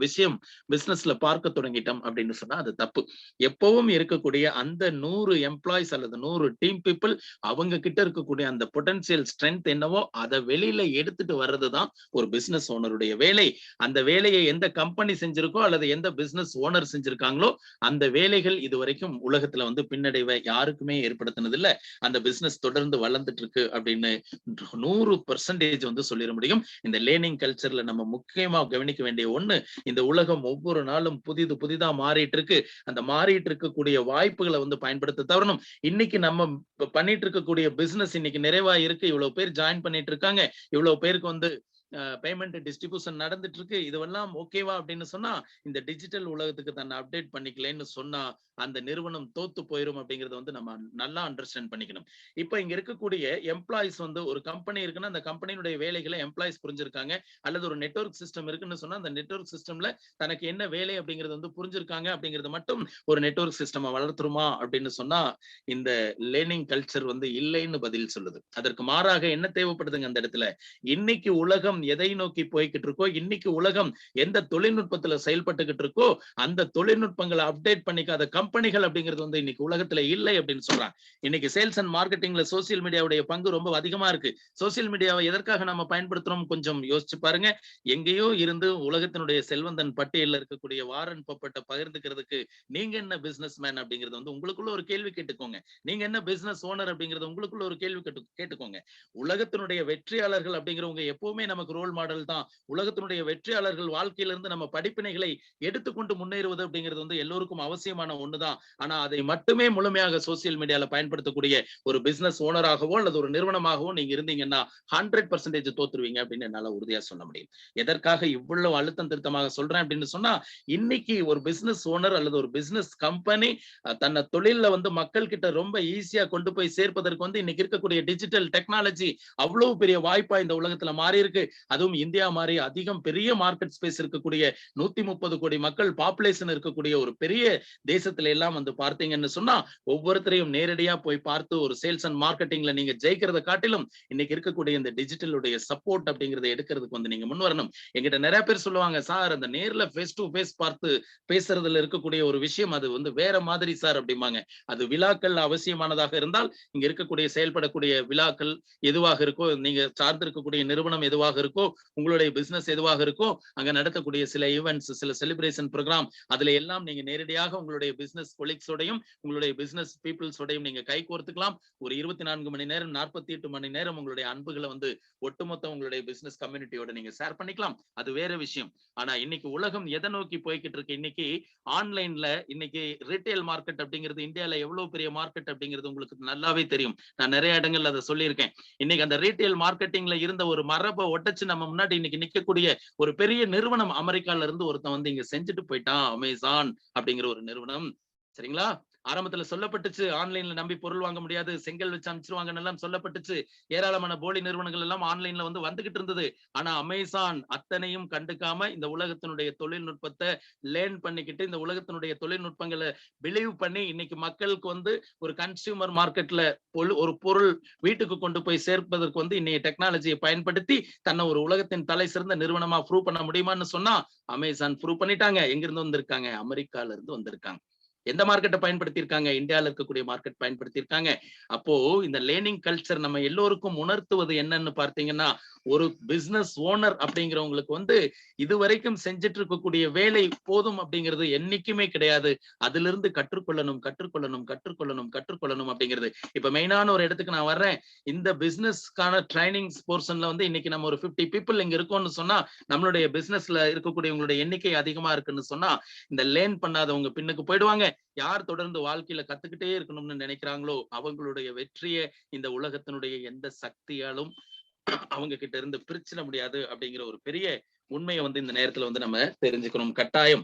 விஷயம் பிசினஸ்ல பார்க்க தொடங்கிட்டோம் அப்படின்னு சொன்னா அது தப்பு. எப்பவும் இருக்கக்கூடிய அந்த 100 எம்ப்ளாயிஸ் அல்லது 100 டீம் பீப்புள் அவங்க கிட்ட இருக்கக்கூடிய அந்த பொட்டன்சியல் ஸ்ட்ரென்த் என்னவோ அதை வெளியில எடுத்துட்டு வர்றதுதான் ஒரு பிசினஸ் ஓனருடைய வேலை. அந்த வேலையை எந்த கம்பெனி செஞ்சிருக்கோ அல்லது எந்த பிசினஸ் ஓனர் செஞ்சிருக்காங்களோ அந்த வேலைகள் இதுவரைக்கும் உலகத்துல வந்து பின்னடைவை யாருக்குமே ஏற்படுத்தினது இல்ல. அந்த பிசினஸ் தொடர்ந்து வளர்ந்துட்டு இருக்கு அப்படின்னு 100% வந்து சொல்லிட முடியும். இந்த லேர்னிங் கல்ச்சர்ல நம்ம முக்கியமா கவனிக்க வேண்டிய ஒண்ணு, இந்த உலகம் ஒவ்வொரு நாளும் புதிதா மாறிட்டு இருக்கு. அந்த மாறிட்டு இருக்கக்கூடிய வாய்ப்புகளை வந்து பயன்படுத்த தவறணும். இன்னைக்கு நம்ம பண்ணிட்டு இருக்கக்கூடிய பிசினஸ் இன்னைக்கு நிறைவா இருக்கு, இவ்வளவு பேர் ஜாயின் பண்ணிட்டு இருக்காங்க, இவ்வளவு பேருக்கு வந்து பேமெண்ட் டிஸ்ட்ரிபியூஷன் நடந்துட்டு இருக்கு, இதுவெல்லாம் ஓகேவா அப்படின்னு சொன்னா இந்த டிஜிட்டல் உலகத்துக்கு தன்னை அப்டேட் பண்ணிக்கலன்னு சொன்னா அந்த நிறுவனம் தோத்து போயிரும் அப்படிங்கறத வந்து நம்ம நல்லா அண்டர்ஸ்டாண்ட் பண்ணிக்கணும். இப்ப இங்க இருக்கக்கூடிய எம்ப்ளாயிஸ் வந்து ஒரு கம்பெனி இருக்குன்னா அந்த கம்பெனியுடைய வேலைகளை எம்ப்ளாயிஸ் புரிஞ்சிருக்காங்க, அல்லது ஒரு நெட்வொர்க் சிஸ்டம் இருக்குன்னு சொன்னா அந்த நெட்வொர்க் சிஸ்டம்ல தனக்கு என்ன வேலை அப்படிங்கறது வந்து புரிஞ்சிருக்காங்க அப்படிங்கிறது மட்டும் ஒரு நெட்வொர்க் சிஸ்டம் வளர்த்துருமா அப்படின்னு சொன்னா இந்த லேர்னிங் கல்ச்சர் வந்து இல்லைன்னு பதில் சொல்லுது. அதற்கு மாறாக என்ன தேவைப்படுதுங்க அந்த இடத்துல, இன்னைக்கு உலகம் எதை நோக்கி போய்கிட்டு இருக்கோ, இன்னைக்கு உலகம் எந்த தொழில்நுட்பத்துல செயல்பட்டுக்கிட்டு இருக்கோ அந்த தொழில்நுட்பங்களை அப்டேட் பண்ணிக்காத கம்பெனிகள் அப்படிங்கிறது வந்து இன்னைக்கு உலகத்துல இல்லை அப்படின்னு சொல்றாங்க. இன்னைக்கு சேல்ஸ் அண்ட் மார்க்கெட்டிங்ல சோசியல் மீடியாவுடைய பங்கு ரொம்ப அதிகமா இருக்கு. சோசியல் மீடியாவை எதற்காக நம்ம பயன்படுத்துறோம் கொஞ்சம் யோசிச்சு பாருங்க. எங்கேயோ இருந்து உலகத்தினுடைய செல்வந்தன் பட்டியலில் இருக்கக்கூடிய வாரன் பப்பட்ட பகிர்ந்துக்கிறதுக்கு நீங்க என்ன பிசினஸ் மேன் அப்படிங்கிறது வந்து உங்களுக்குள்ள ஒரு கேள்வி கேட்டுக்கோங்க. நீங்க என்ன பிசினஸ் ஓனர் அப்படிங்கிறது உங்களுக்குள்ள ஒரு கேள்வி கேட்டுக்கோங்க. உலகத்தினுடைய வெற்றியாளர்கள் அப்படிங்கிறவங்க எப்பவுமே நமக்கு ரோல் மாடல் தான். உலகத்தினுடைய வெற்றியாளர்கள் வாழ்க்கையில இருந்து நம்ம படிப்பினைகளை எடுத்துக்கொண்டு முன்னேறுவது அப்படிங்கிறது வந்து எல்லோருக்கும் அவசியமான ஒண்ணுதான். ஆனா அதை மட்டுமே முழுமையாக சோசியல் மீடியால பயன்படுத்தக்கூடிய ஒரு பிசினஸ் ஓனராகவோ அல்லது ஒரு நிறுவனமாகவோ நீங்க இருந்தீங்கன்னா 100% தோத்துருவீங்க அப்படின்னு என்னால உறுதியா சொல்ல முடியும். எதற்காக இவ்வளவு அழுத்தம் திருத்தமாக சொல்றேன் அப்படின்னு சொன்னா, இன்னைக்கு ஒரு பிசினஸ் ஓனர் அல்லது ஒரு பிசினஸ் கம்பெனி தன்னை தொழில வந்து மக்கள் கிட்ட ரொம்ப ஈஸியா கொண்டு போய் சேர்ப்பதற்கு வந்து இன்னைக்கு இருக்கக்கூடிய டிஜிட்டல் டெக்னாலஜி அவ்வளவு பெரிய வாய்ப்பா இந்த உலகத்துல மாறி இருக்கு. அதுவும் இந்தியா மாதிரி அதிகம் பெரிய மார்க்கெட் ஸ்பேஸ் இருக்கக்கூடிய 130 கோடி மக்கள் பாப்புலேஷன் இருக்கக்கூடிய ஒரு பெரிய தேசத்துல எல்லாம் வந்து பார்த்தீங்கன்னு சொன்னா ஒவ்வொருத்தரையும் நேரடியா போய் பார்த்து ஒரு சேல்ஸ் அண்ட் மார்க்கெட்டிங்ல நீங்க ஜெயிக்கிறத காட்டிலும் இன்னைக்கு இருக்கக்கூடிய இந்த டிஜிட்டலுடைய சப்போர்ட் அப்படிங்கறத எடுக்கிறதுக்கு வந்து நீங்க முன் வரணும். என்கிட்ட நிறைய பேர் சொல்லுவாங்க, சார் அந்த நேர்ல ஃபேஸ் டு ஃபேஸ் பார்த்து பேசுறதுல இருக்கக்கூடிய ஒரு விஷயம் அது வந்து வேற மாதிரி சார் அப்படிம்பாங்க. அது விழாக்கள் அவசியமானதாக இருந்தால் இங்க இருக்கக்கூடிய செயல்படக்கூடிய விழாக்கள் எதுவாக இருக்கோ, நீங்க சார்ந்து இருக்கக்கூடிய நிறுவனம் எதுவாக இருக்கோ, உங்களுடைய பிசினஸ் எதுவாக இருக்கோ, அங்க நடக்கக்கூடிய சில ஈவென்ட்ஸ், சில செலிப்ரேஷன் ப்ரோக்ராம், அதுல எல்லாம் நீங்க நேரடியாக உங்களுடைய பிசினஸ் கொலீக்ஸோடையும் உங்களுடைய பிசினஸ் பீப்புள்ஸோடையும் நீங்க கை கோர்த்துக்கலாம். ஒரு 24 மணி நேரம் 48 மணி நேரம் உங்களுடைய அன்புகளை வந்து ஒட்டுமொத்த உங்களுடைய பிசினஸ் கம்யூனிட்டியோட நீங்க ஷேர் பண்ணிக்கலாம். அது வேற விஷயம். ஆனா இன்னைக்கு உலகம் எதை நோக்கி போய்கிட்டு இருக்கு, இன்னைக்கு ஆன்லைன்ல இன்னைக்கு ரீட்டைல் மார்க்கெட் அப்படிங்கிறது இந்தியால எவ்வளவு பெரிய மார்க்கெட் அப்படிங்கிறது உங்களுக்கு நல்லாவே தெரியும். நான் நிறைய இடங்கள்ல அதை சொல்லியிருக்கேன். இன்னைக்கு அந்த ரீட்டைல் மார்க்கெட்டிங்ல இருந்த ஒரு மரபை ஒட்டச்சு நம்ம முன்னாடி இன்னைக்கு நிக்கக்கூடிய ஒரு பெரிய நிறுவனம் அமெரிக்கால இருந்து ஒருத்தன் வந்து இங்க செஞ்சுட்டு போயிட்டான். அமேசான் அப்படிங்கிற ஒரு நிறுவனம். சரிங்களா? ஆரம்பத்துல சொல்லப்பட்டுச்சு ஆன்லைன்ல நம்பி பொருள் வாங்க முடியாது, செங்கல் வச்சு அனுப்பிச்சிருவாங்கன்னு எல்லாம் சொல்லப்பட்டுச்சு. ஏராளமான போலி நிறுவனங்கள் எல்லாம் ஆன்லைன்ல வந்து வந்துகிட்டு இருந்தது. ஆனா அமேசான் அத்தனையும் கண்டுக்காம இந்த உலகத்தினுடைய தொழில்நுட்பத்தை லேர்ன் பண்ணிக்கிட்டு இந்த உலகத்தினுடைய தொழில்நுட்பங்களை பிலீவ் பண்ணி இன்னைக்கு மக்களுக்கு வந்து ஒரு கன்சியூமர் மார்க்கெட்ல ஒரு பொருள் வீட்டுக்கு கொண்டு போய் சேர்ப்பதற்கு வந்து இன்னைக்கு டெக்னாலஜியை பயன்படுத்தி தன்னை ஒரு உலகத்தின் தலை சிறந்த நிறுவனமா ப்ரூவ் பண்ண முடியுமான்னு சொன்னா அமேசான் ப்ரூவ் பண்ணிட்டாங்க. எங்க இருந்து வந்திருக்காங்க? அமெரிக்கால இருந்து வந்திருக்காங்க. எந்த மார்க்கெட்டை பயன்படுத்தி இருக்காங்க? இந்தியாவில் இருக்கக்கூடிய மார்க்கெட் பயன்படுத்தி இருக்காங்க. அப்போ இந்த லேர்னிங் கல்ச்சர் நம்ம எல்லோருக்கும் உணர்த்துவது என்னன்னு பார்த்தீங்கன்னா, ஒரு பிசினஸ் ஓனர் அப்படிங்கிறவங்களுக்கு வந்து இதுவரைக்கும் செஞ்சுட்டு இருக்கக்கூடிய வேலை போதும் அப்படிங்கிறது என்னைக்குமே கிடையாது. அதுல இருந்து கற்றுக்கொள்ளணும் அப்படிங்கிறது. இப்ப மெயினான ஒரு இடத்துக்கு நான் வர்றேன். இந்த பிசினஸ்க்கான ட்ரைனிங் போர்ஷன்ல வந்து இன்னைக்கு நம்ம ஒரு 50 பீப்புள் இங்க இருக்கோம்னு சொன்னா நம்மளுடைய பிசினஸ்ல இருக்கக்கூடிய உங்களுடைய எண்ணிக்கை அதிகமா இருக்குன்னு சொன்னா இந்த லேர்ன் பண்ணாதவங்க பின்னுக்கு போயிடுவாங்க. யார் தொடர்ந்து வாழ்க்கையில கத்துக்கிட்டே இருக்கணும்னு நினைக்கிறாங்களோ அவங்களுடைய வெற்றியை இந்த உலகத்தினுடைய எந்த சக்தியாலும் அவங்க கிட்ட இருந்து பிரிச்சிட முடியாது அப்படிங்கிற ஒரு பெரிய உண்மையை வந்து இந்த நேரத்துல வந்து நம்ம தெரிஞ்சுக்கணும் கட்டாயம்.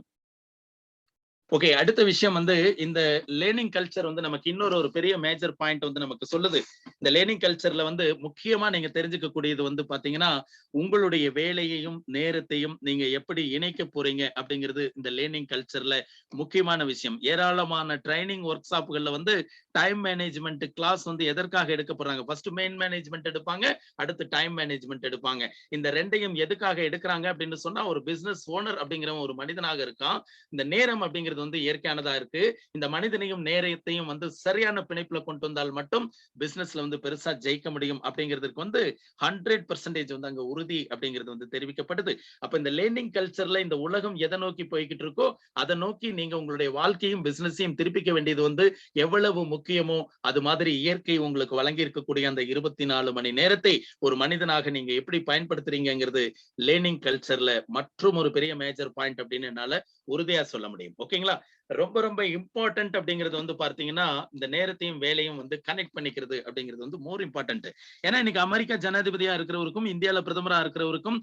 ஓகே. அடுத்த விஷயம் வந்து இந்த லேர்னிங் கல்ச்சர் வந்து நமக்கு இன்னொரு ஒரு பெரிய மேஜர் பாயிண்ட் வந்து நமக்கு சொல்லுது. இந்த லேர்னிங் கல்ச்சர்ல வந்து முக்கியமா நீங்க தெரிஞ்சுக்க கூடியது வந்து பாத்தீங்கன்னா, உங்களுடைய வேலையையும், நேரத்தையும் நீங்க எப்படி இணைக்க போறீங்க அப்படிங்கிறது இந்த லேர்னிங் கல்ச்சர்ல முக்கியமான விஷயம். ஏராளமான ட்ரெய்னிங் ஒர்க் ஷாப்கள்ல வந்து டைம் மேனேஜ்மென்ட் கிளாஸ் வந்து எதற்காக எடுக்க போறாங்க? ஃபர்ஸ்ட் மெயின் மேனேஜ்மென்ட் எடுப்பாங்க. அடுத்து டைம் மேனேஜ்மென்ட் எடுப்பாங்க. இந்த 2யும் எதுக்காக எடுக்குறாங்க அப்படின்னு சொன்னா, ஒரு பிசினஸ் ஓனர் அப்படிங்கிறவன் ஒரு மனிதனாக இருக்கான். இந்த நேரம் அப்படிங்கிறது வந்து இயற்கையானதா இருக்கு. இந்த மனிதனையும் நேரத்தையும் வந்து சரியான பிணைப்புல கொண்டு வந்தால் மட்டும் பிசினஸ்ல வந்து பெருசா ஜெயிக்க முடியும் அப்படிங்கிறதுக்கு வந்து 100% வந்து அங்க உறுதி அப்படிங்கிறது வந்து தெரிவிக்கப்படுது. அப்ப இந்த லேர்னிங் கல்ச்சர்ல இந்த உலகம் எதை நோக்கி போய்கிட்டு இருக்கோ அதை நோக்கி நீங்க உங்களுடைய வாழ்க்கையும் பிசினஸையும் திருப்பிக்க வேண்டியது வந்து எவ்வளவு முக்கியமோ அது மாதிரி இயற்கை உங்களுக்கு வழங்கி இருக்கக்கூடிய அந்த 24 மணி நேரத்தை ஒரு மனிதனாக நீங்க எப்படி பயன்படுத்துறீங்கிறது லேர்னிங் கல்ச்சர்ல மற்றும் ஒரு பெரிய மேஜர் பாயிண்ட் அப்படின்னு என்னால உறுதியா சொல்ல முடியும். ஓகேங்களா? ரொம்ப ரொம்ப இம்பார்ட்டன்ட் அப்படிங்கிறது வந்து பார்த்தீங்கன்னா, இந்த நேரத்தையும் வேலையும் வந்து கனெக்ட் பண்ணிக்கிறது அப்படிங்கிறது வந்து மோர் இம்பார்ட்டன்ட். ஏன்னா இன்னைக்கு அமெரிக்கா ஜனாதிபதியா இருக்கிறவருக்கும், இந்தியால பிரதமரா இருக்கிறவருக்கும்,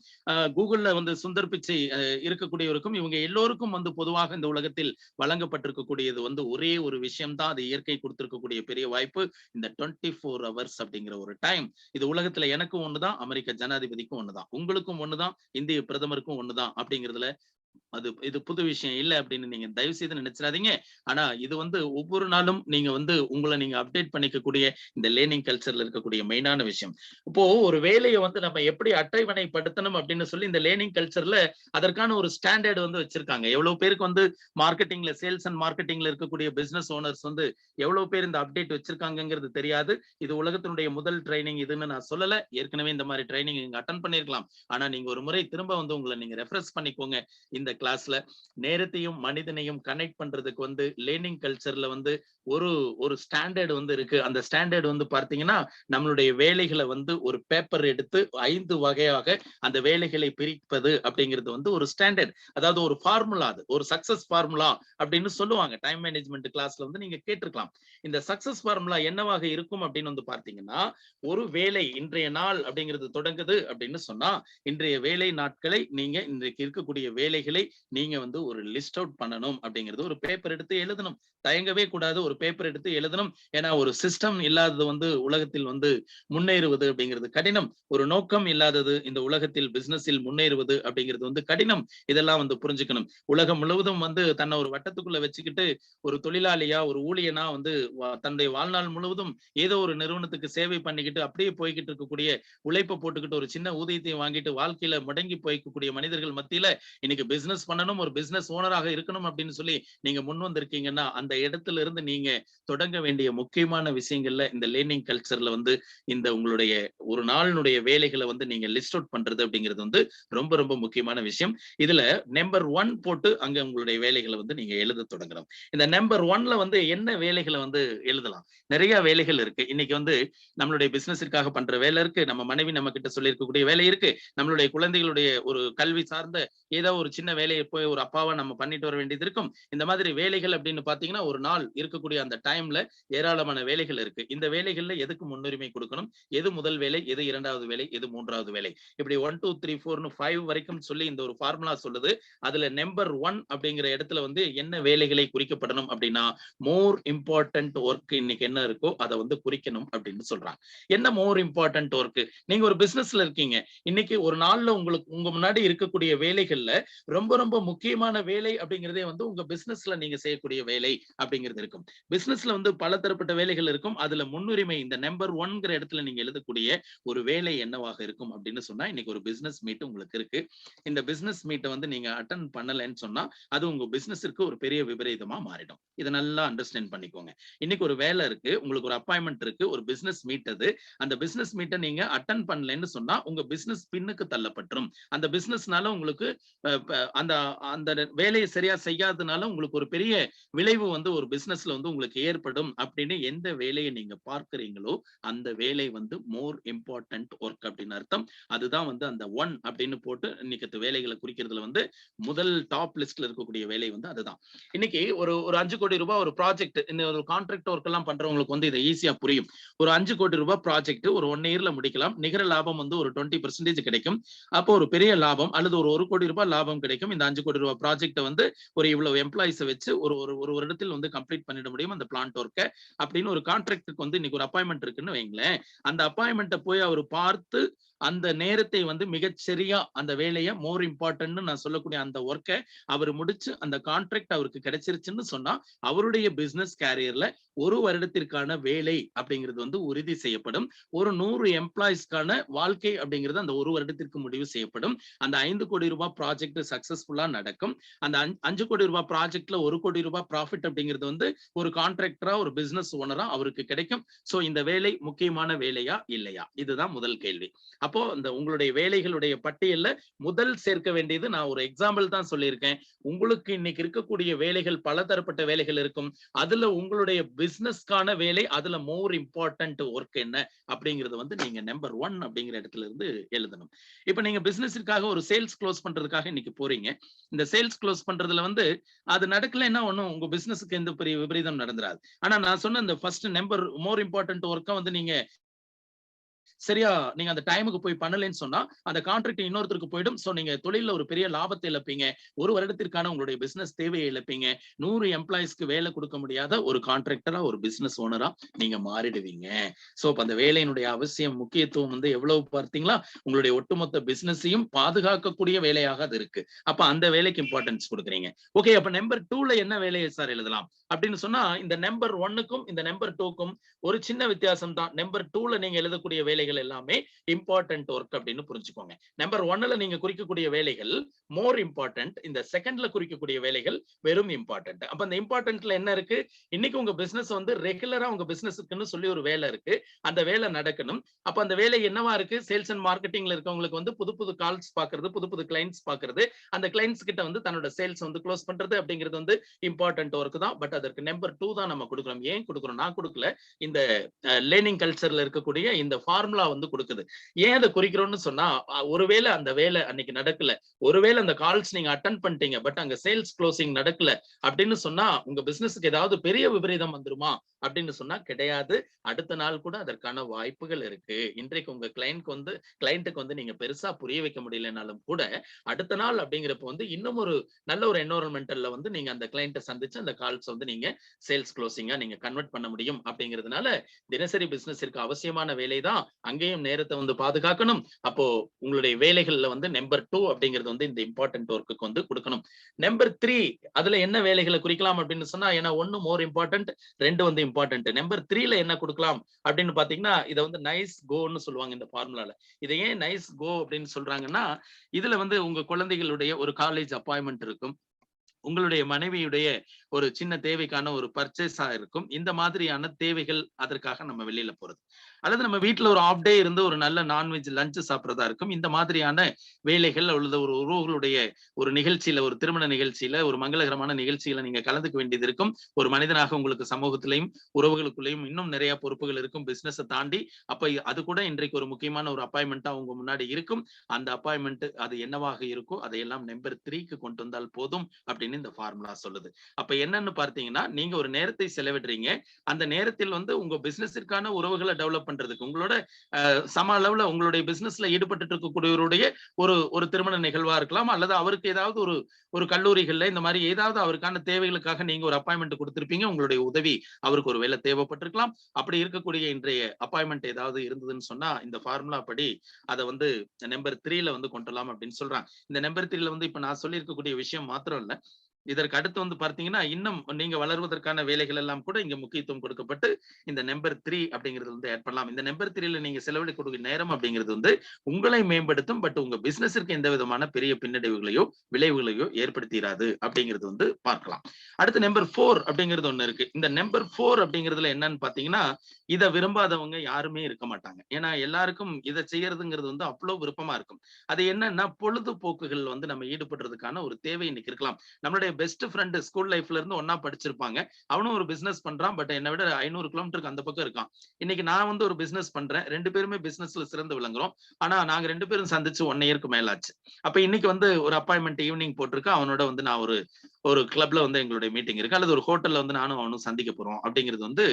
கூகுள்ல வந்து சுந்தர் பிச்சை இருக்கக்கூடியவருக்கும் இவங்க எல்லோருக்கும் வந்து பொதுவாக இந்த உலகத்தில் வழங்கப்பட்டிருக்கக்கூடியது வந்து ஒரே ஒரு விஷயம் தான். அது இயற்கை கொடுத்திருக்கக்கூடிய பெரிய வாய்ப்பு. இந்த 24 ஹவர்ஸ் அப்படிங்கிற ஒரு டைம். இது உலகத்துல எனக்கும் ஒண்ணுதான், அமெரிக்க ஜனாதிபதிக்கும் ஒண்ணுதான், உங்களுக்கும் ஒண்ணுதான், இந்திய பிரதமருக்கும் ஒண்ணுதான் அப்படிங்கிறதுல இது புது விஷயம் இல்ல அப்படின்னு நீங்க தயவு செய்து நினைச்சிடாதீங்க. ஆனா இது வந்து ஒவ்வொரு நாளும் நீங்க வந்து உங்களை நீங்க அப்டேட் பண்ணிக்கக்கூடிய இந்த லேர்னிங் கல்ச்சர்ல இருக்கக்கூடிய மெயினான விஷயம். இப்போ ஒரு வேலையை வந்து நம்ம எப்படி அட்டவணைப்படுத்தணும் அப்படின்னு சொல்லி இந்த லேர்னிங் கல்ச்சர்ல அதற்கான ஒரு ஸ்டாண்டர்ட் வந்து வச்சிருக்காங்க. எவ்வளவு பேருக்கு வந்து மார்க்கெட்டிங்ல சேல்ஸ் அண்ட் மார்க்கெட்டிங்ல இருக்கக்கூடிய பிசினஸ் ஓனர்ஸ் வந்து எவ்வளவு பேர் இந்த அப்டேட் வச்சிருக்காங்கிறது தெரியாது. இது உலகத்தினுடைய முதல் ட்ரைனிங் இதுன்னு நான் சொல்லல. ஏற்கனவே இந்த மாதிரி ட்ரைனிங் நீங்க அட்டன் பண்ணிருக்கலாம். ஆனா நீங்க ஒரு முறை திரும்ப வந்து உங்களை நீங்க ரெஃப்ரெஷ் பண்ணிக்கோங்க. இந்த கிளாஸ்ல நேரத்தையும் மனிதனையும் கனெக்ட் பண்றதுக்கு வந்து லேர்னிங் கல்ச்சர்ல வந்து ஒரு ஒரு ஸ்டாண்டர்ட் வந்து இருக்கு. அந்த ஸ்டாண்டர்ட் வந்து பார்த்தீங்கன்னா, நம்மளுடைய வேலைகளை வந்து ஒரு பேப்பர் எடுத்து 5 வகையாக அந்த வேலைகளை பிரிப்பது அப்படிங்கிறது வந்து ஒரு ஸ்டாண்டர்ட். அதாவது ஒரு ஃபார்முலா, அது ஒரு சக்சஸ் ஃபார்முலா அப்படின்னு சொல்லுவாங்க. டைம் மேனேஜ்மெண்ட் கிளாஸ்ல வந்து நீங்க கேட்டிருக்கலாம். இந்த சக்சஸ் ஃபார்முலா என்னவாக இருக்கும் அப்படின்னு வந்து பார்த்தீங்கன்னா, ஒரு வேலை இன்றைய நாள் அப்படிங்கிறது தொடங்குது அப்படின்னு சொன்னா, இன்றைய வேலை நாட்களை நீங்க இன்றைக்கு இருக்கக்கூடிய வேலைகளை நீங்க வந்து ஒரு லிஸ்ட் அவுட் பண்ணணும் அப்படிங்கிறது ஒரு பேப்பர் எடுத்து எழுதணும். தயங்கவே கூடாது. ஒரு பேப்பர் எடுத்து எழுதணும். ஏன்னா ஒரு சிஸ்டம் இல்லாதது வந்து உலகத்தில் வந்து முன்னேறுவது அப்படிங்கிறது கடினம். ஒரு நோக்கம் இல்லாதது இந்த உலகத்தில் பிசினஸில் முன்னேறுவது அப்படிங்கிறது வந்து கடினம். இதெல்லாம் வந்து புரிஞ்சுக்கணும். உலகம் முழுவதும் வந்து தன்னை ஒரு வட்டத்துக்குள்ள வச்சுக்கிட்டு ஒரு தொழிலாளியா ஒரு ஊழியனா வந்து தன்னுடைய வாழ்நாள் முழுவதும் ஏதோ ஒரு நிறுவனத்துக்கு சேவை பண்ணிக்கிட்டு அப்படியே போய்கிட்டு இருக்கக்கூடிய உழைப்பை போட்டுக்கிட்டு ஒரு சின்ன ஊதியத்தை வாங்கிட்டு வாழ்க்கையில முடங்கி போய்க்கக்கூடிய மனிதர்கள் மத்தியில இன்னைக்கு பிசினஸ் பண்ணணும், ஒரு பிசினஸ் ஓனராக இருக்கணும் அப்படின்னு சொல்லி நீங்க முன் வந்திருக்கீங்கன்னா அந்த இடத்துல இருந்து நீங்க தொடங்க வேண்டிய முக்கியமான விஷயங்கள்ல இந்த லேர்னிங் கல்ச்சர்ல வந்து இந்த உங்களுடைய ஒரு நாளினுடைய வேலைகளை வந்து நீங்க லிஸ்ட் அவுட் பண்றது அப்படிங்கிறது வந்து ரொம்ப ரொம்ப முக்கியமான விஷயம். இதுல நம்பர் 1 போட்டு அங்க உங்களுடைய வேலைகளை வந்து நீங்க எழுத தொடங்கணும். இந்த நம்பர் 1ல வந்து என்ன வேலைகளை வந்து எழுதலாம்? நிறைய வேலைகள் இருக்கு. இன்னைக்கு வந்து நம்மளுடைய பிசினஸிற்காக பண்ற வேலை இருக்கு. நம்ம மனைவி நம்ம கிட்ட சொல்லி இருக்கக்கூடிய வேலை இருக்கு. நம்மளுடைய குழந்தைகளுடைய ஒரு கல்வி சார்ந்த ஏதோ ஒரு சின்ன வேலையை போய் ஒரு அப்பாவா நம்ம பண்ணிட்டு வர வேண்டியது இருக்கும். இந்த மாதிரி வேலைகள் அப்படின்னு பாத்தீங்கன்னா ஒரு நாள் இருக்கக்கூடிய அந்த டைம்ல ஏராளமான வேலைகள் இருக்கு. இந்த வேலைகள்ல எதுக்கு முன்னுரிமை கொடுக்கணும், எது முதல் வேலை, எது இரண்டாவது வேலை, எது மூன்றாவது வேலை, இப்படி 1 2 3 4 5 வரைக்கும் சொல்லி இந்த ஒரு ஃபார்முலா சொல்லுது. அதுல நம்பர் 1 அப்படிங்கிற இடத்துல வந்து என்ன வேலைகளை குறிக்கப்படணும் அப்படின்னா மோர் இம்பார்ட்டன்ட் ஒர்க் இன்னைக்கு என்ன இருக்கோ அதை வந்து குறிக்கணும் அப்படின்னு சொல்றாங்க. என்ன மோர் இம்பார்ட்டன்ட் ஒர்க்? நீங்க ஒரு பிசினஸ்ல இருக்கீங்க. இன்னைக்கு ஒரு நாள்ல உங்களுக்கு உங்க முன்னாடி இருக்கக்கூடிய வேலைகள்ல ரொம்ப ரொம்ப முக்கியமான வேலை அப்படிங்கிறதே வந்து உங்க பிசினஸ்ல நீங்க செய்யக்கூடிய வேலை அப்படிங்கிறது இருக்கும். பிசினஸ்ல வந்து பல தரப்பட்ட வேலைகள் இருக்கும். அதுல முன்னுரிமை இந்த நம்பர் 1ங்கிற இடத்துல நீங்க எழுதக்கூடிய ஒரு வேலை என்னவாக இருக்கும் அப்படின்னு சொன்னா, இன்னைக்கு ஒரு பிசினஸ் மீட் உங்களுக்கு இருக்கு. இந்த பிசினஸ் மீட்டை வந்து நீங்க அட்டெண்ட் பண்ணலன்னு சொன்னா அது உங்க பிசினஸிற்கு ஒரு பெரிய விபரீதமா மாறிடும். இதை நல்லா அண்டர்ஸ்டாண்ட் பண்ணிக்கோங்க. இன்னைக்கு ஒரு வேலை இருக்கு, உங்களுக்கு ஒரு அப்பாயின்மெண்ட் இருக்கு, ஒரு பிசினஸ் மீட் அது. அந்த பிசினஸ் மீட்டை நீங்க அட்டெண்ட் பண்ணலன்னு சொன்னா உங்க பிசினஸ் பின்னுக்கு தள்ளப்பட்டுரும். அந்த பிசினஸ்னால உங்களுக்கு அந்த அந்த வேலையை சரியா செய்யாததுனால உங்களுக்கு ஒரு பெரிய விளைவு வந்து ஒரு பிசினஸ்ல வந்து உங்களுக்கு ஏற்படும் அப்படின்னு எந்த வேலையை நீங்க பார்க்கிறீங்களோ அந்த வேலை வந்து மோர் இம்பார்ட்டன்ட் ஒர்க் அப்படின்னு அர்த்தம். அதுதான் வந்து அந்த 1 அப்படின்னு போட்டு இன்னைக்கு வேலைகளை குறிக்கிறதுல வந்து முதல் டாப் லிஸ்ட்ல இருக்கக்கூடிய வேலை வந்து அதுதான். இன்னைக்கு ஒரு ஒரு 5 கோடி ரூபாய் ஒரு ப்ராஜெக்ட், இந்த ஒரு கான்ட்ராக்ட் ஒர்க் எல்லாம் பண்றவங்களுக்கு வந்து இது ஈஸியா புரியும். ஒரு 5 கோடி ரூபாய் ப்ராஜெக்ட் ஒரு 1 இயர்ல முடிக்கலாம். நிகர லாபம் வந்து ஒரு 20% கிடைக்கும். அப்போ ஒரு பெரிய லாபம் அல்லது ஒரு 1 கோடி ரூபாய் லாபம் கிடைக்கும். முடியும். இந்த 5 கோடி ரூபாய் ப்ராஜெக்ட்டை வந்து ஒரு இவ்வளவு எம்ப்ளாயிஸை வச்சு ஒரு ஒரு ஒரு வருடத்தில் வந்து கம்ப்ளீட் பண்ணிட முடியும் அந்த பிளான்ட் ஒர்க்கை அப்படின்னு ஒரு கான்ட்ராக்டுக்கு வந்து இன்னைக்கு ஒரு அப்பாயின்மெண்ட் இருக்குன்னு வைங்களேன். அந்த அப்பாயின்மெண்ட்டை போய் அவர் பார்த்து அந்த நேரத்தை வந்து மிகச்சரியா அந்த வேலையை மோர் இம்பார்ட்டன்ட்னு நான் சொல்லக்கூடிய அந்த ஒர்க்கை அவர் முடிச்சு அந்த கான்ட்ராக்ட் அவருக்கு கிடைச்சிருச்சுன்னு சொன்னா அவருடைய பிசினஸ் கேரியர்ல ஒரு வருடத்திற்கான வேலை அப்படிங்கிறது வந்து உறுதி செய்யப்படும். ஒரு 100 எம்ப்ளாயிஸ்க்கான வாழ்க்கை அப்படிங்கிறது அந்த ஒரு வருடத்திற்கு முடிவு செய்யப்படும். அந்த 5 கோடி ரூபாய் ப்ராஜெக்ட் சக்சஸ்ஃபுல்லா நடக்கும். அந்த 5 கோடி ரூபாய் ப்ராஜெக்ட்ல 1 கோடி ரூபாய் ப்ராஃபிட் அப்படிங்கிறது வந்து ஒரு கான்ட்ராக்டரா ஒரு பிசினஸ் ஓனரா அவருக்கு கிடைக்கும். சோ இந்த வேலை முக்கியமான வேலையா இல்லையா, இதுதான் முதல் கேள்வி. அப்போ இந்த உங்களுடைய வேலைகளுடைய பட்டியல்ல முதல் சேர்க்க வேண்டியது, நான் ஒரு எக்ஸாம்பிள் தான் சொல்லியிருக்கேன். உங்களுக்கு இன்னைக்கு இருக்கக்கூடிய வேலைகள் பல தரப்பட்ட வேலைகள் இருக்கும். அதுல உங்களுடைய பிசினஸ்க்கான வேலை, அதுல மோர் இம்பார்ட்டன்ட் ஒர்க் என்ன அப்படிங்கறது வந்து நீங்க நம்பர் 1 அப்படிங்கிற இடத்துல இருந்து எழுதணும். இப்ப நீங்க பிசினஸிற்காக ஒரு சேல்ஸ் க்ளோஸ் பண்றதுக்காக இன்னைக்கு போறீங்க. இந்த சேல்ஸ் க்ளோஸ் பண்றதுல வந்து அது நடக்கலைன்னா ஒன்னும் உங்க பிசினஸுக்கு எந்த பெரிய விபரீதம் நடந்துராது. ஆனா நான் சொன்ன இந்த ஃபர்ஸ்ட் நம்பர் மோர் இம்பார்ட்டன்ட் ஒர்க்கை வந்து நீங்க சரியா நீங்க அந்த டைமுக்கு போய் பண்ணலன்னு சொன்னா அந்த கான்ட்ராக்ட் இன்னொருத்தருக்கு போயிடும். சோ நீங்க தொழில ஒரு பெரிய லாபத்தை இழப்பீங்க. ஒரு வருடத்திற்கான உங்களுடைய பிசினஸ் தேவையை இழப்பீங்க. 100 எம்ப்ளாயிஸ்க்கு வேலை கொடுக்க முடியாத ஒரு கான்ட்ராக்டரா ஒரு பிசினஸ் ஓனரா நீங்க மாறிடுவீங்க. சோ அந்த வேலையினுடைய அவசியம் முக்கியத்துவம் வந்து எவ்வளவு பார்த்தீங்களா? உங்களுடைய ஒட்டுமொத்த பிசினஸையும் பாதுகாக்கக்கூடிய வேலையாக அது இருக்கு. அப்ப அந்த வேலைக்கு இம்பார்ட்டன்ஸ் கொடுக்குறீங்க. ஓகே, அப்ப நம்பர் 2ல என்ன வேலையை சார் எழுதலாம் அப்படின்னு சொன்னா, இந்த நம்பர் 1க்கும் இந்த நம்பர் 2க்கும் ஒரு சின்ன வித்தியாசம் தான். நம்பர் 2ல நீங்க எழுதக்கூடிய வேலைகள் எல்லாமே இம்பார்ட்டன்ட் ஒர்க் அப்படின்னு புரிஞ்சுக்கோங்க. நம்பர் 1ல நீங்க குறிக்கக்கூடிய வேலைகள் மோர் இம்பார்ட்டன்ட், இந்த செகண்ட்ல குறிக்கக்கூடிய வேலைகள் வெறும் இம்பார்ட்டன்ட். அப்ப அந்த இம்பார்ட்டன்ட்ல என்ன இருக்கு? இன்னைக்கு உங்க பிசினஸ் வந்து ரெகுலரா உங்க பிசினஸ்க்குன்னு சொல்லி ஒரு வேலை இருக்கு. அந்த வேலை நடக்கணும். அப்ப அந்த வேலை என்னவா இருக்கு? சேல்ஸ் அண்ட் மார்க்கெட்டிங்ல இருக்கவங்களுக்கு வந்து புது புது கால்ஸ் பாக்குறது, புது புது கிளைண்ட்ஸ் பாக்குறது, அந்த கிளைண்ட்ஸ் கிட்ட வந்து தன்னோட சேல்ஸ் வந்து க்ளோஸ் பண்றது அப்படிங்கிறது வந்து இம்பார்ட்டன்ட் ஒர்க் தான். பட் அதற்கு நம்பர் 2 தான் நம்ம கொடுக்கிறோம். ஏன் கொடுக்கிறோம்? நான் கொடுக்கல, இந்த லேர்னிங் கல்ச்சர்ல இருக்கக்கூடிய இந்த ஃபார்முலா வந்து கொடுக்குது. ஏன் அதை குறிக்கிறோம்னு சொன்னா, ஒருவேளை அந்த வேலை அன்னைக்கு நடக்கல, ஒருவேளை அந்த கால்ஸ் நீங்க அட்டெண்ட் பண்ணிட்டீங்க, பட் அங்க சேல்ஸ் க்ளோசிங் நடக்கல அப்படின்னு சொன்னா உங்க பிசினஸ்க்கு ஏதாவது பெரிய விபரீதம் வந்துருமா அப்படின்னு சொன்னா கிடையாது. அடுத்த நாள் கூட அதற்கான வாய்ப்புகள் இருக்கு. இன்றைக்கு உங்க கிளைண்ட்டுக்கு வந்து நீங்க பெருசா புரிய வைக்க முடியலனாலும் கூட அடுத்த நாள் அப்படிங்கிறப்ப வந்து இன்னும் ஒரு நல்ல ஒரு என்வரன்மெண்டல்ல வந்து நீங்க அந்த கிளைண்ட்டை சந்திச்சு அந்த கால்ஸ் வந்து நீங்க சேல்ஸ் க்ளோசிங்கா நீங்க கன்வெர்ட் பண்ண முடியும். அப்படிங்கிறதுனால தினசரி பிசினஸிற்கு அவசியமான வேலை தான். அங்கேயும் நேரத்தை வந்து பாதுகாக்கணும். அப்போ உங்களுடைய வேலைகள்ல வந்து நம்பர் 2 அப்படிங்கிறது வந்து இந்த இம்பார்ட்டன்ட் ஒர்க்குக்கு வந்து கொடுக்கணும். நம்பர் 3 அதுல என்ன வேலைகளை குறிக்கலாம் அப்படின்னு சொன்னா, ஏன்னா 1 மோர் இம்பார்ட்டன்ட், 2 வந்து இம்பார்ட்டன்ட். நம்பர் 3ல என்ன கொடுக்கலாம் அப்படின்னு பாத்தீங்கன்னா, இதை வந்து நைஸ் கோன்னு சொல்லுவாங்க இந்த ஃபார்முலால. இதை ஏன் நைஸ் கோ அப்படின்னு சொல்றாங்கன்னா, இதுல வந்து உங்க குழந்தைகளுடைய ஒரு காலேஜ் அப்பாயின்மெண்ட் இருக்கும், உங்களுடைய மனைவியுடைய ஒரு சின்ன தேவைக்கான ஒரு பர்ச்சேஸா இருக்கும். இந்த மாதிரியான தேவைகள், அதற்காக நம்ம வெளியில போறது, அல்லது நம்ம வீட்டுல ஒரு ஆஃப் டே இருந்து ஒரு நல்ல நான்வெஜ் லஞ்ச் சாப்பிட்றதா இருக்கும். இந்த மாதிரியான வேலைகள் அல்லது ஒரு உறவுகளுடைய ஒரு நிகழ்ச்சியில, ஒரு திருமண நிகழ்ச்சியில, ஒரு மங்களகரமான நிகழ்ச்சியில நீங்க கலந்துக்க வேண்டியது இருக்கும். ஒரு மனிதனாக உங்களுக்கு சமூகத்திலையும் உறவுகளுக்குள்ளேயும் இன்னும் நிறைய பொறுப்புகள் இருக்கும் பிசினஸை தாண்டி. அப்ப அது கூட இன்றைக்கு ஒரு முக்கியமான ஒரு அப்பாயின்மெண்டா உங்க முன்னாடி இருக்கும். அந்த அப்பாயின்மெண்ட் அது என்னவாக இருக்கோ அதையெல்லாம் நம்பர் 3க்கு கொண்டு வந்தால் போதும் அப்படின்னு இந்த ஃபார்முலா சொல்லுது. அப்ப என்னன்னு பார்த்தீங்கன்னா, நீங்க ஒரு நேரத்தை செலவிடுறீங்க. அந்த நேரத்தில் வந்து உங்க பிசினஸிற்கான உறவுகளை டெவலப் பண்றதுக்கு, உங்களோட சம அளவுல உங்களுடைய பிசினஸ்ல ஈடுபட்டு இருக்கக்கூடியவருடைய ஒரு திருமண நிகழ்வா இருக்கலாம், அல்லது அவருக்கு ஏதாவது ஒரு கல்லூரிகள்ல இந்த மாதிரி ஏதாவது அவருக்கான தேவைகளுக்காக நீங்க ஒரு அப்பாயின்மெண்ட் கொடுத்திருப்பீங்க. உங்களுடைய உதவி அவருக்கு ஒரு வேலை தேவைப்பட்டிருக்கலாம். அப்படி இருக்கக்கூடிய இன்றைய அப்பாயின்மெண்ட் ஏதாவது இருந்ததுன்னு சொன்னா, இந்த ஃபார்முலா படி அதை வந்து நம்பர் 3ல வந்து கொண்டு வரலாம் அப்படின்னு சொல்றாங்க. இந்த நம்பர் 3ல வந்து இப்ப நான் சொல்லி இருக்கக்கூடிய விஷயம் மாத்திரம் இல்ல, இதற்கு அடுத்து வந்து பார்த்தீங்கன்னா, இன்னும் நீங்க வளர்வதற்கான வேலைகள் எல்லாம் கூட இங்க முக்கியத்துவம் கொடுக்கப்பட்டு இந்த நம்பர் 3 அப்படிங்கிறது வந்து ஆட் பண்ணலாம். இந்த நம்பர் 3ல நீங்க செலவழிக்கக்கூடிய நேரம் அப்படிங்கிறது வந்து உங்களை மேம்படுத்தும். பட் உங்க பிசினஸிற்கு எந்த விதமான பெரிய பின்னடைவுகளையோ விளைவுகளையோ ஏற்படுத்திடாது அப்படிங்கிறது வந்து பார்க்கலாம். அடுத்து நம்பர் 4 அப்படிங்கிறது ஒண்ணு இருக்கு. இந்த நம்பர் 4 அப்படிங்கிறதுல என்னன்னு பாத்தீங்கன்னா, இதை விரும்பாதவங்க யாருமே இருக்க மாட்டாங்க. ஏன்னா எல்லாருக்கும் இதை செய்யறதுங்கிறது வந்து அவ்வளவு விருப்பமா இருக்கும். அது என்னன்னா, பொழுதுபோக்குகள் வந்து நம்ம ஈடுபடுறதுக்கான ஒரு தேவை இன்னைக்கு இருக்கலாம். நம்மளுடைய பெஸ்ட் ஃப்ரெண்ட் ஸ்கூல் லைஃப்ல இருந்து ஒன்னா படிச்சிருப்பாங்க. அவனும் ஒரு பிசினஸ் பண்றான். பட் என்னை விட 500 கிலோமீட்டருக்கு அந்த பக்கம் இருக்கான். இன்னைக்கு நான் வந்து ஒரு பிசினஸ் பண்றேன். 2 பேருமே பிசினஸ்ல சிறந்து விளங்குறோம். ஆனா நாங்க 2 பேரும் சந்திச்சு 1 இயருக்கு மேல ஆச்சு. அப்ப இன்னைக்கு வந்து ஒரு அப்பாயின்மெண்ட் ஈவினிங் போட்டிருக்கு. அவனோட வந்து நான் ஒரு ஒரு கிளப்ல வந்து எங்களுடைய மீட்டிங் இருக்கு, அல்லது ஒரு ஹோட்டல்ல வந்து நானும் அவனும் சந்திக்க போறோம் அப்படிங்கிறது வந்து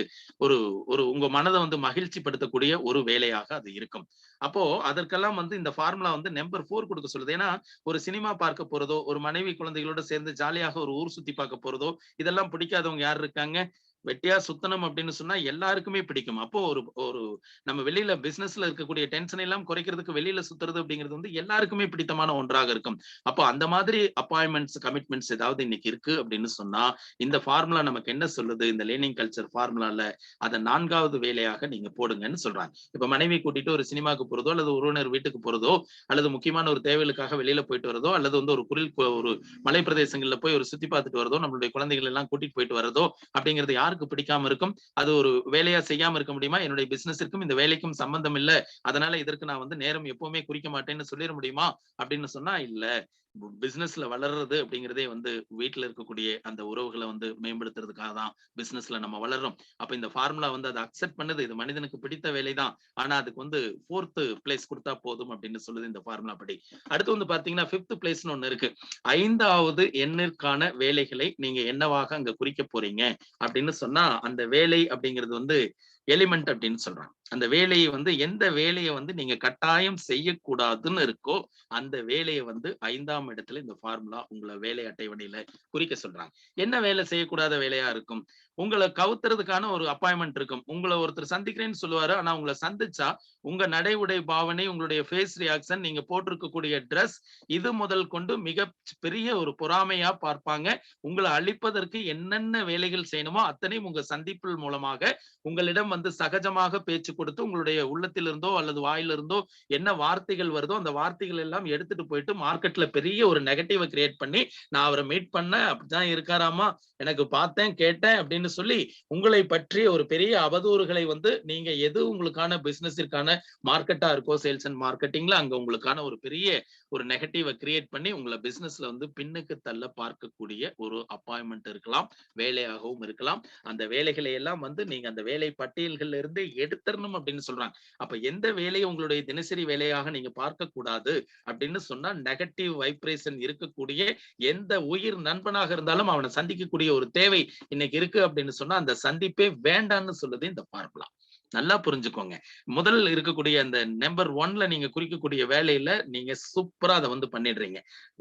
ஒரு ஒரு உங்க மனதை வந்து மகிழ்ச்சி படுத்தக்கூடிய ஒரு வேலையாக அது இருக்கும். அப்போ அதற்கெல்லாம் வந்து இந்த ஃபார்முலா வந்து நம்பர் 4 கொடுக்க சொல்லுது. ஏன்னா ஒரு சினிமா பார்க்க போறதோ, ஒரு மனைவி குழந்தைகளோட சேர்ந்து ஜாலியாக ஒரு ஊர் சுத்தி பார்க்க போறதோ, இதெல்லாம் பிடிக்காதவங்க யார் இருக்காங்க? வெட்டியா சுத்தணும் அப்படின்னு சொன்னா எல்லாருக்குமே பிடிக்கும். அப்போ ஒரு ஒரு நம்ம வெளியில பிசினஸ்ல இருக்கக்கூடிய டென்ஷன் எல்லாம் குறைக்கிறதுக்கு வெளியில சுத்துறது அப்படிங்கிறது வந்து எல்லாருக்குமே பிடித்தமான ஒன்றாக இருக்கும். அப்போ அந்த மாதிரி அப்பாயின்மெண்ட்ஸ், கமிட்மெண்ட்ஸ் ஏதாவது இன்னைக்கு இருக்கு அப்படின்னு சொன்னா, இந்த ஃபார்முலா நமக்கு என்ன சொல்லுது? இந்த லேர்னிங் கல்ச்சர் ஃபார்முலால அத 4வது வேலையாக நீங்க போடுங்கன்னு சொல்றாங்க. இப்ப மனைவி கூட்டிட்டு ஒரு சினிமாக்கு போறதோ, அல்லது உறவினர் வீட்டுக்கு போறதோ, அல்லது முக்கியமான ஒரு தேவைகளுக்காக வெளியில போயிட்டு வரதோ, அல்லது வந்து ஒரு மலை பிரதேசங்கள்ல போய் ஒரு சுத்தி பார்த்துட்டு வரதோ, நம்மளுடைய குழந்தைகள் எல்லாம் கூட்டிட்டு போயிட்டு வரதோ அப்படிங்கிறது யாருக்கு பிடிக்காம இருக்கும்? அது ஒரு வேலையா செய்யாம இருக்க முடியுமா? என்னுடைய பிசினஸிற்கும் இந்த வேலைக்கும் சம்பந்தம் இல்ல, அதனால இதற்கு நான் வந்து நேரம் எப்பவுமே குறிக்க மாட்டேன்னு சொல்லிட முடியுமா அப்படின்னு சொன்னா இல்ல. பிசினஸ்ல வளர்றது அப்படிங்கிறதே வந்து வீட்டுல இருக்கக்கூடிய அந்த உறவுகளை வந்து மேம்படுத்துறதுக்காக தான் பிசினஸ்ல நம்ம வளர்றோம். அப்ப இந்த ஃபார்முலா வந்து அதை அக்செப்ட் பண்ணுது, இது மனிதனுக்கு பிடித்த வேலைதான், ஆனா அதுக்கு வந்து 4th பிளேஸ் கொடுத்தா போதும் அப்படின்னு சொல்லுது இந்த ஃபார்முலா படி. அடுத்து வந்து பாத்தீங்கன்னா 5th பிளேஸ்னு ஒண்ணு இருக்கு. 5வது எண்ணிற்கான வேலைகளை நீங்க என்னவாக அங்க குறிக்க போறீங்க அப்படின்னு சொன்னா, அந்த வேலை அப்படிங்கிறது வந்து எலிமெண்ட் அப்படின்னு சொல்றாங்க. அந்த வேலையை வந்து எந்த வேலையை வந்து நீங்க கட்டாயம் செய்யக்கூடாதுன்னு இருக்கோ அந்த வேலையை வந்து 5ஆம் இடத்துல இந்த ஃபார்முலா உங்களை வேலை அட்டவணையில குறிக்க சொல்றாங்க. என்ன வேலை செய்யக்கூடாத வேலையா இருக்கும்? உங்களை கவுத்துறதுக்கான ஒரு அப்பாயின்மெண்ட் இருக்கும். உங்களை ஒருத்தர் சந்திக்கிறேன்னு சொல்லுவாரு, ஆனா உங்களை சந்திச்சா உங்க நடை உடை பாவனை, உங்களுடைய ஃபேஸ் ரியாக்ஷன், நீங்க போட்டிருக்கக்கூடிய ட்ரெஸ், இது முதல் கொண்டு மிக பெரிய ஒரு பொறாமையா பார்ப்பாங்க. உங்களை அழிப்பதற்கு என்னென்ன வேலைகள் செய்யணுமோ அத்தனையும் உங்க சந்திப்பில் மூலமாக உங்களிடம் வந்து சகஜமாக பேச்சு கொடுத்து உங்களுடைய உள்ளத்திலிருந்தோ அல்லது வாயிலிருந்தோ என்ன வார்த்தைகள் வருதோ அந்த வார்த்தைகள் எல்லாம் எடுத்துட்டு போயிட்டு மார்க்கெட்ல பெரிய ஒரு நெகட்டிவ கிரியேட் பண்ணி, நான் அவரை மீட் பண்ணேன், அப்படிதான் இருக்காராமா, எனக்கு பார்த்தேன் கேட்டேன் அப்படின்னு சொல்லி உங்களை பற்றிய ஒரு பெரிய அவதூறுகளை வந்து நீங்க எது உங்களுக்கான பிசினஸிற்கான மார்க்கெட்டா இருக்கோ, சேல்ஸ் அண்ட் மார்க்கெட்டிங்ல அங்க உங்களுக்கான ஒரு பெரிய ஒரு நெகட்டிவ கிரியேட் பண்ணி உங்களை பிசினஸ்ல வந்து பின்னுக்கு தள்ள பார்க்கக்கூடிய ஒரு அப்பாயின்மெண்ட் இருக்கலாம், வேலையாகவும் இருக்கலாம். அந்த வேலைகளை எல்லாம் வந்து நீங்க அந்த வேலை பட்டியல்கள்ல இருந்து எடுத்துறணும் அப்படின்னு சொல்றாங்க. அப்ப எந்த வேலையை உங்களுடைய தினசரி வேலையாக நீங்க பார்க்க கூடாது அப்படின்னு சொன்னா, நெகட்டிவ் வைப்ரேஷன் இருக்கக்கூடிய எந்த உயிர் நண்பனாக இருந்தாலும் அவனை சந்திக்கக்கூடிய ஒரு தேவை இன்னைக்கு இருக்கு அப்படின்னு சொன்னா, அந்த சந்திப்பே வேண்டான்னு சொல்லுது இந்த ஃபார்முலா. நல்லா புரிஞ்சுக்கோங்க. முதல் இருக்கக்கூடிய அந்த நம்பர் 1ல நீங்க குறிக்கக்கூடிய வேலையில நீங்க சூப்பரா அதை வந்து பண்ணிடுறீங்க.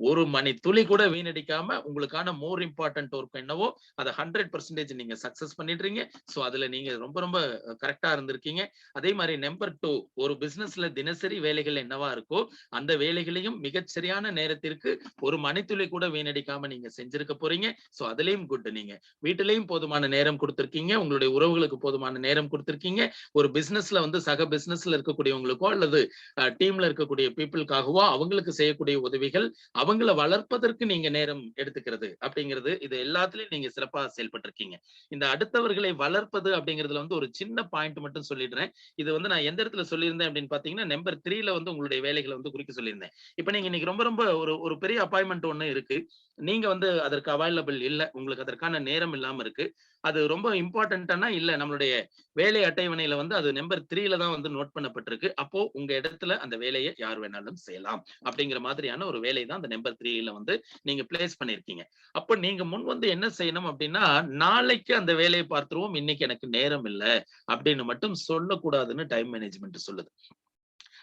ஒரு மணி துளி கூட வீணடிக்காம உங்களுக்கான மோர் இம்பார்ட்டன்ட் ஒர்க் என்னவோ அதை 100% நீங்க சக்சஸ் பண்ணிடுறீங்க. சோ அதுல நீங்க ரொம்ப ரொம்ப கரெக்டா இருந்திருக்கீங்க. அதே மாதிரி நம்பர் 2, ஒரு பிசினஸ்ல தினசரி வேலைகள் என்னவா இருக்கோ அந்த வேலைகளையும் மிகச்சரியான நேரத்திற்கு ஒரு மணித்துளி கூட வீணடிக்காம நீங்க செஞ்சிருக்க போறீங்க. சோ அதுலயும் குட். நீங்க வீட்டிலையும் போதுமான நேரம் கொடுத்திருக்கீங்க, உங்களுடைய உறவுகளுக்கு போதுமான நேரம் கொடுத்திருக்கீங்க. ஒரு பிசினஸ்ல வந்து சக பிசினஸ்ல இருக்கக்கூடியவங்களுக்கோ அல்லது டீம்ல இருக்கக்கூடிய பீப்புளுக்காகவோ அவங்களுக்கு செய்யக்கூடிய உதவிகள், அவங்கள வளர்ப்பதற்கு நீங்க நேரம் எடுத்துக்கிறது அப்படிங்கிறது, இது எல்லாத்துலயும் நீங்க சிறப்பா செயல்பட்டு இருக்கீங்க. இந்த அடுத்தவர்களை வளர்ப்பது அப்படிங்கிறதுல வந்து ஒரு சின்ன பாயிண்ட் மட்டும் சொல்லிடுறேன். இது வந்து நான் எந்த இடத்துல சொல்லியிருந்தேன் அப்படின்னு பாத்தீங்கன்னா, நம்பர் 3ல வந்து உங்களுடைய வேலைகளை வந்து குறிக்க சொல்லியிருந்தேன். இப்ப நீங்க இன்னைக்கு ரொம்ப ரொம்ப ஒரு பெரிய அப்பாயின்மெண்ட் ஒண்ணு இருக்கு, நீங்க வந்து அதற்கு அவைலபிள் இல்ல, உங்களுக்கு அதற்கான நேரம் இல்லாம இருக்கு. அது ரொம்ப இம்பார்ட்டன்டானா இல்ல, நம்மளுடைய வேலை அட்டவணையில வந்து அது நம்பர் 3ல தான் வந்து நோட் பண்ணப்பட்டிருக்கு. அப்போ உங்க இடத்துல அந்த வேலையை யார் வேணாலும் செய்யலாம் அப்படிங்கிற மாதிரியான ஒரு வேலை தான் அந்த நம்பர் 3ல வந்து நீங்க பிளேஸ் பண்ணிருக்கீங்க. அப்ப நீங்க முன் வந்து என்ன செய்யணும் அப்படின்னா, நாளைக்கு அந்த வேலையை பார்த்துருவோம், இன்னைக்கு எனக்கு நேரம் இல்ல அப்படின்னு மட்டும் சொல்லக்கூடாதுன்னு டைம் மேனேஜ்மெண்ட் சொல்லுது.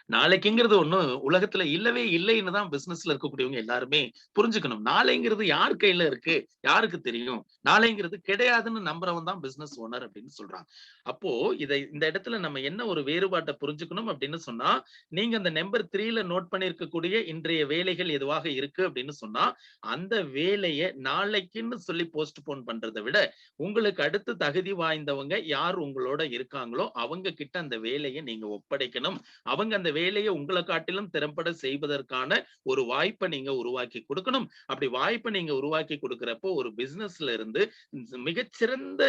நாளைக்குங்கிறது ஒண்ணும் உலகத்துல இல்லவே இல்லைன்னு தான் பிசினஸ்ல இருக்கக்கூடியவங்க எல்லாருமே புரிஞ்சுக்கணும். நாளைங்கிறது யார் கையில இருக்கு? யாருக்கு தெரியும்? நாளைங்கிறது கிடையாதுன்னு நம்புறவன் தான் பிசினஸ் ஓனர் அப்படின்னு சொல்றாங்க. அப்போ இந்த இடத்துல நம்ம என்ன ஒரு வேறுபாட்டை புரிஞ்சுக்கணும் அப்படின்னு சொன்னா, நீங்க அந்த நம்பர் 3ல நோட் பண்ணியிருக்கக்கூடிய இன்றைய வேலைகள் எதுவாக இருக்கு அப்படின்னு சொன்னா, அந்த வேலையை நாளைக்குன்னு சொல்லி போஸ்ட்போன் பண்றதை விட, உங்களுக்கு அடுத்து தகுதி வாய்ந்தவங்க யார் உங்களோட இருக்காங்களோ அவங்க கிட்ட அந்த வேலையை நீங்க ஒப்படைக்கணும். அவங்க அந்த வேலையை உங்களை காட்டிலும் திறம்பட செய்வதற்கான ஒரு வாய்ப்பை நீங்க உருவாக்கி கொடுக்கணும். அப்படி வாய்ப்பை நீங்க உருவாக்கி கொடுக்கிறப்போ ஒரு பிசினஸ்ல இருந்து மிகச்சிறந்த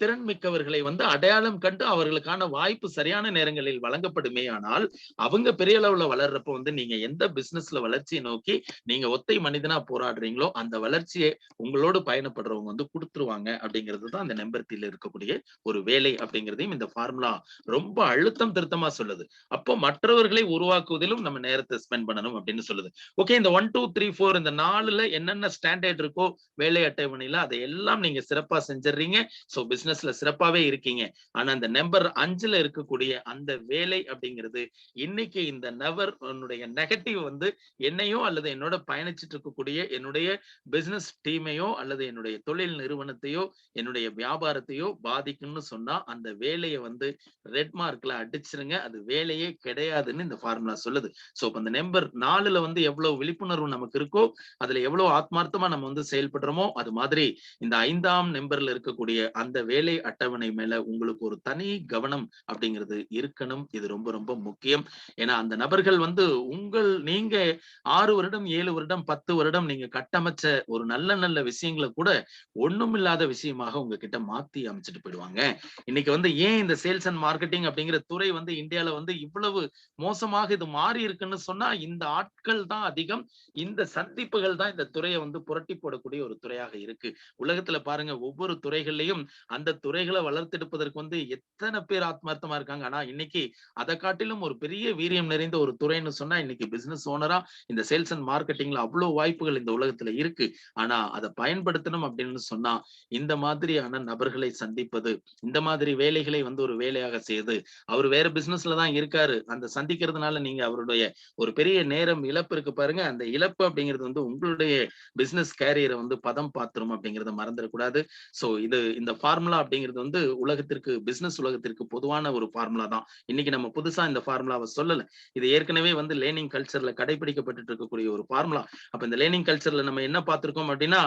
திறன் மிக்கவர்களை வந்து அடையாளம் கண்டு அவர்களுக்கான வாய்ப்பு சரியான நேரங்களில் வழங்கப்படுமே. ஆனால் அவங்க பெரிய அளவுல வளர்றப்ப வந்து நீங்க எந்த பிசினஸ்ல வளர்ச்சியை நோக்கி நீங்க ஒத்தை மனிதனா போராடுறீங்களோ அந்த வளர்ச்சியை உங்களோடு பயணப்படுறவங்க வந்து கொடுத்துருவாங்க அப்படிங்கிறது தான் அந்த நம்பர் 3ல இருக்கக்கூடிய ஒரு வேலை அப்படிங்கிறதையும் இந்த ஃபார்முலா ரொம்ப அழுத்தம் திருத்தமா சொல்லுது. அப்போ மற்ற மற்றவர்களை உருவாக்குவதிலும் நம்ம நேரத்தை ஸ்பெண்ட் பண்ணணும் அப்படின்னு சொல்லுது. ஓகே, இந்த 1 2 3 4 இந்த 4ல என்னென்ன ஸ்டாண்டர்ட் இருக்கோ வேலை அட்டவணையில அதையெல்லாம் நீங்க சிறப்பா செஞ்சிடுறீங்க. சோ பிசினஸ்ல சிறப்பாவே இருக்கீங்க. ஆனா அந்த நம்பர் 5ல இருக்கக்கூடிய அந்த வேலை அப்படிங்கிறது இன்னைக்கு இந்த நபர் உன்னுடைய நெகட்டிவ் வந்து என்னையோ அல்லது என்னோட பயணிச்சுட்டு இருக்கக்கூடிய என்னுடைய பிசினஸ் டீமையோ அல்லது என்னுடைய தொழில் நிறுவனத்தையோ என்னுடைய வியாபாரத்தையோ பாதிக்கும்னு சொன்னா அந்த வேலையை வந்து ரெட் மார்க்ல அடிச்சிருங்க. அது வேலையே கிடையாதுன்னு இந்த ஃபார்முலா சொல்லுது. சோ அந்த நம்பர் 4ல வந்து எவ்வளவு விழிப்புணர்வு நமக்கு இருக்கோ, அதுல எவ்வளவு ஆத்மார்த்தமா நம்ம வந்து செயல்படுறோமோ, அது மாதிரி இந்த 5ஆம் நம்பர்ல இருக்கக்கூடிய அந்த வேலை அட்டவணை மேல உங்களுக்கு ஒரு தனி கவனம் அப்படிங்கிறது இருக்கணும். இது ரொம்ப ரொம்ப முக்கியம். ஏன்னா அந்த நபர்கள் வந்து நீங்க 6 வருடம் 7 வருடம் 10 வருடம் நீங்க கட்டமைச்ச ஒரு நல்ல நல்ல விஷயங்களை கூட ஒண்ணுமில்லாத விஷயமாக உங்ககிட்ட மாத்தி அமைச்சிட்டு போயிடுவாங்க. இன்னைக்கு வந்து ஏன் இந்த சேல்ஸ் அண்ட் மார்க்கெட்டிங் அப்படிங்கிற துறை வந்து இந்தியால வந்து இவ்வளவு மோசமாக இது மாறி இருக்குன்னு சொன்னா இந்த ஆட்கள் தான் அதிகம். இந்த சந்திப்புகள் தான் இந்த துறையை வந்து புரட்டி போடக்கூடிய ஒரு துறையாக இருக்கு. உலகத்துல பாருங்க, ஒவ்வொரு துறைகள்லயும் அந்த துறைகளை வளர்த்தெடுப்பதற்கு வந்து எத்தனை பேர் ஆத்மார்த்தமா இருக்காங்க. ஆனா இன்னைக்கு அதை காட்டிலும் ஒரு பெரிய வீரியம் நிறைந்த ஒரு துறைன்னு சொன்னா இன்னைக்கு பிசினஸ் ஓனரா இந்த சேல்ஸ் அண்ட் மார்க்கெட்டிங்ல அவ்வளவு வாய்ப்புகள் இந்த உலகத்துல இருக்கு. ஆனா அதை பயன்படுத்தணும் அப்படின்னு சொன்னா இந்த மாதிரியான நபர்களை சந்திப்பது, இந்த மாதிரி வேலைகளை வந்து ஒரு வேலையாக செய்யுது. அவர் வேற பிசினஸ்ல தான் இருக்காரு. அந்த சந்திக்கிறதுனால நீங்க அவருடைய ஒரு பெரிய நேரம் இழப்பு இருக்கு பாருங்க. அந்த இழப்பு அப்படிங்கிறது வந்து உங்களுடைய பிசினஸ் கேரியரை வந்து பதம் பாத்துரும் அப்படிங்கறத மறந்துடக்கூடாது. சோ இந்த ஃபார்முலா அப்படிங்கிறது வந்து உலகத்திற்கு, பிசினஸ் உலகத்திற்கு பொதுவான ஒரு ஃபார்முலா தான். இன்னைக்கு நம்ம புதுசா இந்த ஃபார்முலாவை சொல்லல. இது ஏற்கனவே வந்து லேர்னிங் கல்ச்சர்ல கடைபிடிக்கப்பட்டு இருக்கக்கூடிய ஒரு ஃபார்முலா. அப்ப இந்த லேர்னிங் கல்ச்சர்ல நம்ம என்ன பார்த்திருக்கோம் அப்படின்னா,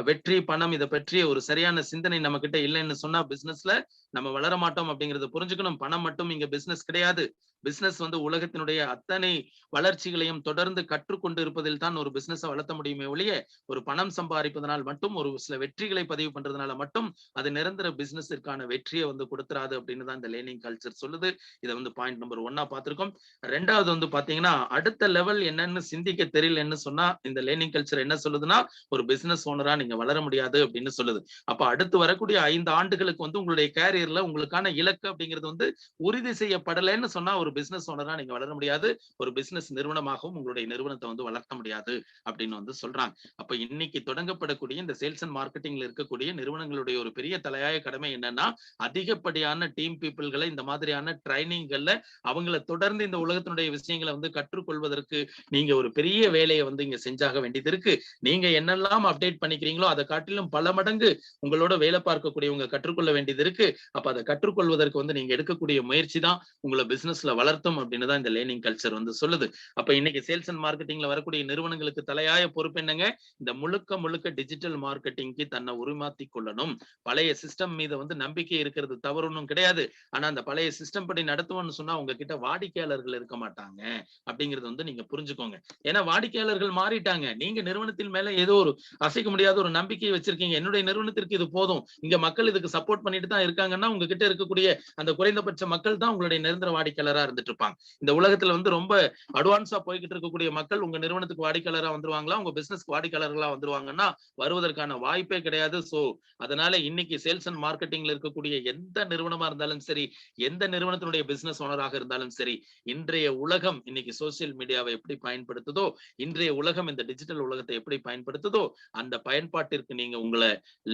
வெற்றி, பணம் இதை பற்றிய ஒரு சரியான சிந்தனை நம்ம கிட்ட இல்லைன்னு சொன்னா பிசினஸ்ல நம்ம வளர மாட்டோம் அப்படிங்கறத புரிஞ்சுக்கணும். பணம் மட்டும் இங்க பிசினஸ் கிடையாது. பிசினஸ் வந்து உலகத்தினுடைய அத்தனை வளர்ச்சிகளையும் தொடர்ந்து கற்றுக்கொண்டு இருப்பதில் தான் ஒரு பிசினஸை வளர்த்த முடியுமே ஒழிய, ஒரு பணம் சம்பாதிப்பதனால் மட்டும், ஒரு சில வெற்றிகளை பதிவு பண்றதுனால மட்டும் அது நிரந்தர பிசினஸிற்கான வெற்றியை வந்து கொடுத்துறாது அப்படின்னு தான் இந்த லேர்னிங் கல்ச்சர் சொல்லுது. இதை வந்து பாயிண்ட் நம்பர் 1 பார்த்திருக்கோம். 2வது வந்து பாத்தீங்கன்னா, அடுத்த லெவல் என்னன்னு சிந்திக்க தெரியலன்னு சொன்னா இந்த லேர்னிங் கல்ச்சர் என்ன சொல்லுதுன்னா, ஒரு பிசினஸ் ஓனரா நீங்க வளர முடியாது அப்படின்னு சொல்லுது. அப்ப அடுத்து வரக்கூடிய 5 ஆண்டுகளுக்கு வந்து உங்களுடைய கேரியர்ல உங்களுக்கான இலக்கு அப்படிங்கிறது வந்து உறுதி செய்யப்படலைன்னு சொன்னா ஒரு பிசினஸ் ஓனரா நீங்க வளர முடியாது. ஒரு பிசினஸ் நிறுவனமாகவும் உங்களுடைய நிறுவனத்தை வந்து வளர்த்த முடியாது அப்படின்னு வந்து சொல்றாங்க. அப்ப இன்னைக்கு தொடங்கப்படக்கூடிய இந்த சேல்ஸ் அண்ட் மார்க்கெட்டிங்ல இருக்கக்கூடிய நிறுவனங்களுடைய ஒரு பெரிய தலையாய கடமை என்னன்னா, அதிகப்படியான டீம் பீப்புள்களை இந்த மாதிரியான ட்ரைனிங்கள்ல அவங்கள தொடர்ந்து இந்த உலகத்தினுடைய விஷயங்களை வந்து கற்றுக்கொள்வதற்கு நீங்க ஒரு பெரிய வேலையை வந்து இங்க செஞ்சாக வேண்டியது இருக்கு. நீங்க என்னெல்லாம் அப்டேட் பண்ணிக்கிறீங்களோ அதை காட்டிலும் பல மடங்கு உங்களோட வேலை பார்க்கக்கூடியவங்க கற்றுக்கொள்ள வேண்டியது இருக்கு. அப்ப அதை கற்றுக்கொள்வதற்கு வந்து நீங்க எடுக்கக்கூடிய முயற்சி தான் உங்களை பிசினஸ்ல வளர்த்தும் அப்படின்னு தான் இந்த லேர்னிங் கல்ச்சர் வந்து சொல்லுது. அப்ப இன்னைக்கு சேல்ஸ் அண்ட் மார்க்கெட்டிங்ல வரக்கூடிய நிறுவனங்களுக்கு தலையாய பொறுப்பு என்னங்க? இந்த முழுக்க முழுக்க டிஜிட்டல் மார்க்கெட்டிங்க்கு தன்னை உருமாத்தி கொள்ளணும். பழைய சிஸ்டம் மீது வந்து நம்பிக்கை இருக்கிறது தவறு ஒன்றும் கிடையாது. ஆனா அந்த பழைய சிஸ்டம் படி நடத்துவோம்னு சொன்னா உங்ககிட்ட வாடிக்கையாளர்கள் இருக்க மாட்டாங்க அப்படிங்கறது வந்து நீங்க புரிஞ்சுக்கோங்க. ஏன்னா வாடிக்கையாளர்கள் மாறிட்டாங்க. நீங்க நிறுவனத்தின் மேல ஏதோ ஒரு அசைக்க முடியாத ஒரு நம்பிக்கையை வச்சிருக்கீங்க. என்னுடைய நிறுவனத்திற்கு இது போதும், இங்க மக்கள் இதுக்கு சப்போர்ட் பண்ணிட்டு தான் இருக்காங்கன்னா உங்ககிட்ட இருக்கக்கூடிய அந்த குறைந்தபட்ச மக்கள் தான் உங்களுடைய நிரந்தர வாடிக்கையாளரா இருந்துட்டு இருப்பாங்க. இந்த உலகத்துல வந்து ரொம்ப அட்வான்ஸா போய்கிட்டு இருக்கக்கூடிய மக்கள் உங்க நிறுவனத்துக்கு வாடிக்கையாளரா வந்துருவாங்களா, உங்க பிசினஸ்க்கு வாடிக்கையாளர்களா வந்துருவாங்கன்னா வருவதற்கான வாய்ப்பே கிடையாது. சோ அதனால இன்னைக்கு சேல்ஸ் அண்ட் மார்க்கெட்டிங்ல இருக்கக்கூடிய எந்த நிறுவனமா இருந்தாலும் சரி, எந்த நிறுவனத்தினுடைய பிசினஸ் ஓனராக இருந்தாலும் சரி, இன்றைய உலகம் இன்னைக்கு சோசியல் மீடியாவை எப்படி பயன்படுத்துதோ, இன்றைய உலகம் இந்த டிஜிட்டல் உலகத்தை எப்படி பயன்படுத்துதோ அந்த பயன்பாட்டிற்கு நீங்க உங்களை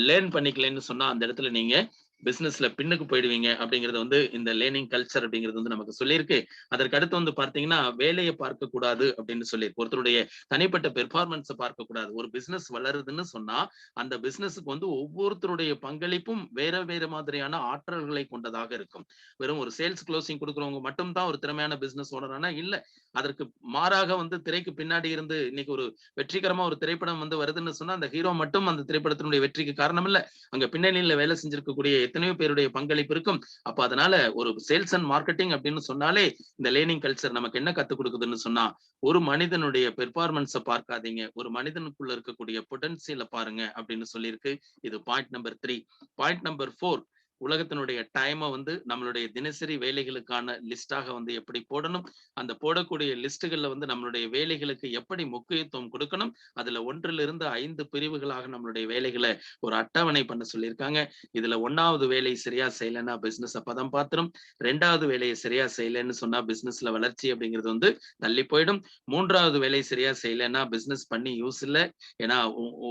லேர்ன் பண்ணிக்கலன்னு சொன்னா அந்த இடத்துல நீங்க பிசினஸ்ல பின்னுக்கு போயிடுவீங்க அப்படிங்கறது வந்து இந்த லேர்னிங் கல்ச்சர் அப்படிங்கிறது வந்து நமக்கு சொல்லியிருக்கு. அதற்கு அடுத்து வந்து பார்த்தீங்கன்னா, வேலையை பார்க்க கூடாது அப்படின்னு சொல்லியிருக்கு. ஒருத்தருடைய தனிப்பட்ட பெர்ஃபார்மன்ஸை பார்க்க கூடாது. ஒரு பிசினஸ் வளருதுன்னு சொன்னா அந்த பிசினஸுக்கு வந்து ஒவ்வொருத்தருடைய பங்களிப்பும் வேற வேற மாதிரியான ஆற்றல்களை கொண்டதாக இருக்கும். வெறும் ஒரு சேல்ஸ் க்ளோசிங் கொடுக்குறவங்க மட்டும் தான் ஒரு திறமையான பிசினஸ் ஓனரானா இல்ல. அதற்கு மாறாக வந்து திரைக்கு பின்னாடி இருந்து இன்னைக்கு ஒரு வெற்றிகரமா ஒரு திரைப்படம் வந்து வருதுன்னு சொன்னா அந்த ஹீரோ மட்டும் அந்த திரைப்படத்தினுடைய வெற்றிக்கு காரணம் இல்ல. அங்க பின்னணியில வேலை செஞ்சிருக்கக்கூடிய எத்தனையோ பேருடைய பங்களிப்பு இருக்கும். அப்ப அதனால ஒரு சேல்ஸ் அண்ட் மார்க்கெட்டிங் அப்படின்னு சொன்னாலே இந்த லேர்னிங் கல்ச்சர் நமக்கு என்ன கத்துக் கொடுக்குதுன்னு சொன்னா, ஒரு மனிதனுடைய பெர்ஃபார்மன்ஸை பார்க்காதீங்க, ஒரு மனிதனுக்குள்ள இருக்கக்கூடிய பொட்டன்சியலை பாருங்க அப்படின்னு சொல்லியிருக்கு. இது பாயிண்ட் நம்பர் 3. பாயிண்ட் நம்பர் 4, உலகத்தினுடைய டைமை வந்து நம்மளுடைய தினசரி வேலைகளுக்கான லிஸ்டாக வந்து எப்படி போடணும், அந்த போடக்கூடிய லிஸ்ட்டுகள்ல வந்து நம்மளுடைய வேலைகளுக்கு எப்படி முக்கியத்துவம் கொடுக்கணும், அதுல 1லிருந்து 5 பிரிவுகளாக நம்மளுடைய வேலைகளை ஒரு அட்டவணை பண்ண சொல்லியிருக்காங்க. இதுல 1வது வேலை சரியா செய்யலைன்னா பிசினஸ் பதம் பாத்திரம், 2வது வேலையை சரியா செய்யலைன்னு சொன்னா பிசினஸ்ல வளர்ச்சி அப்படிங்கிறது வந்து தள்ளி போயிடும், 3வது வேலை சரியா செய்யலைன்னா பிசினஸ் பண்ணி யூஸ் இல்லை. ஏன்னா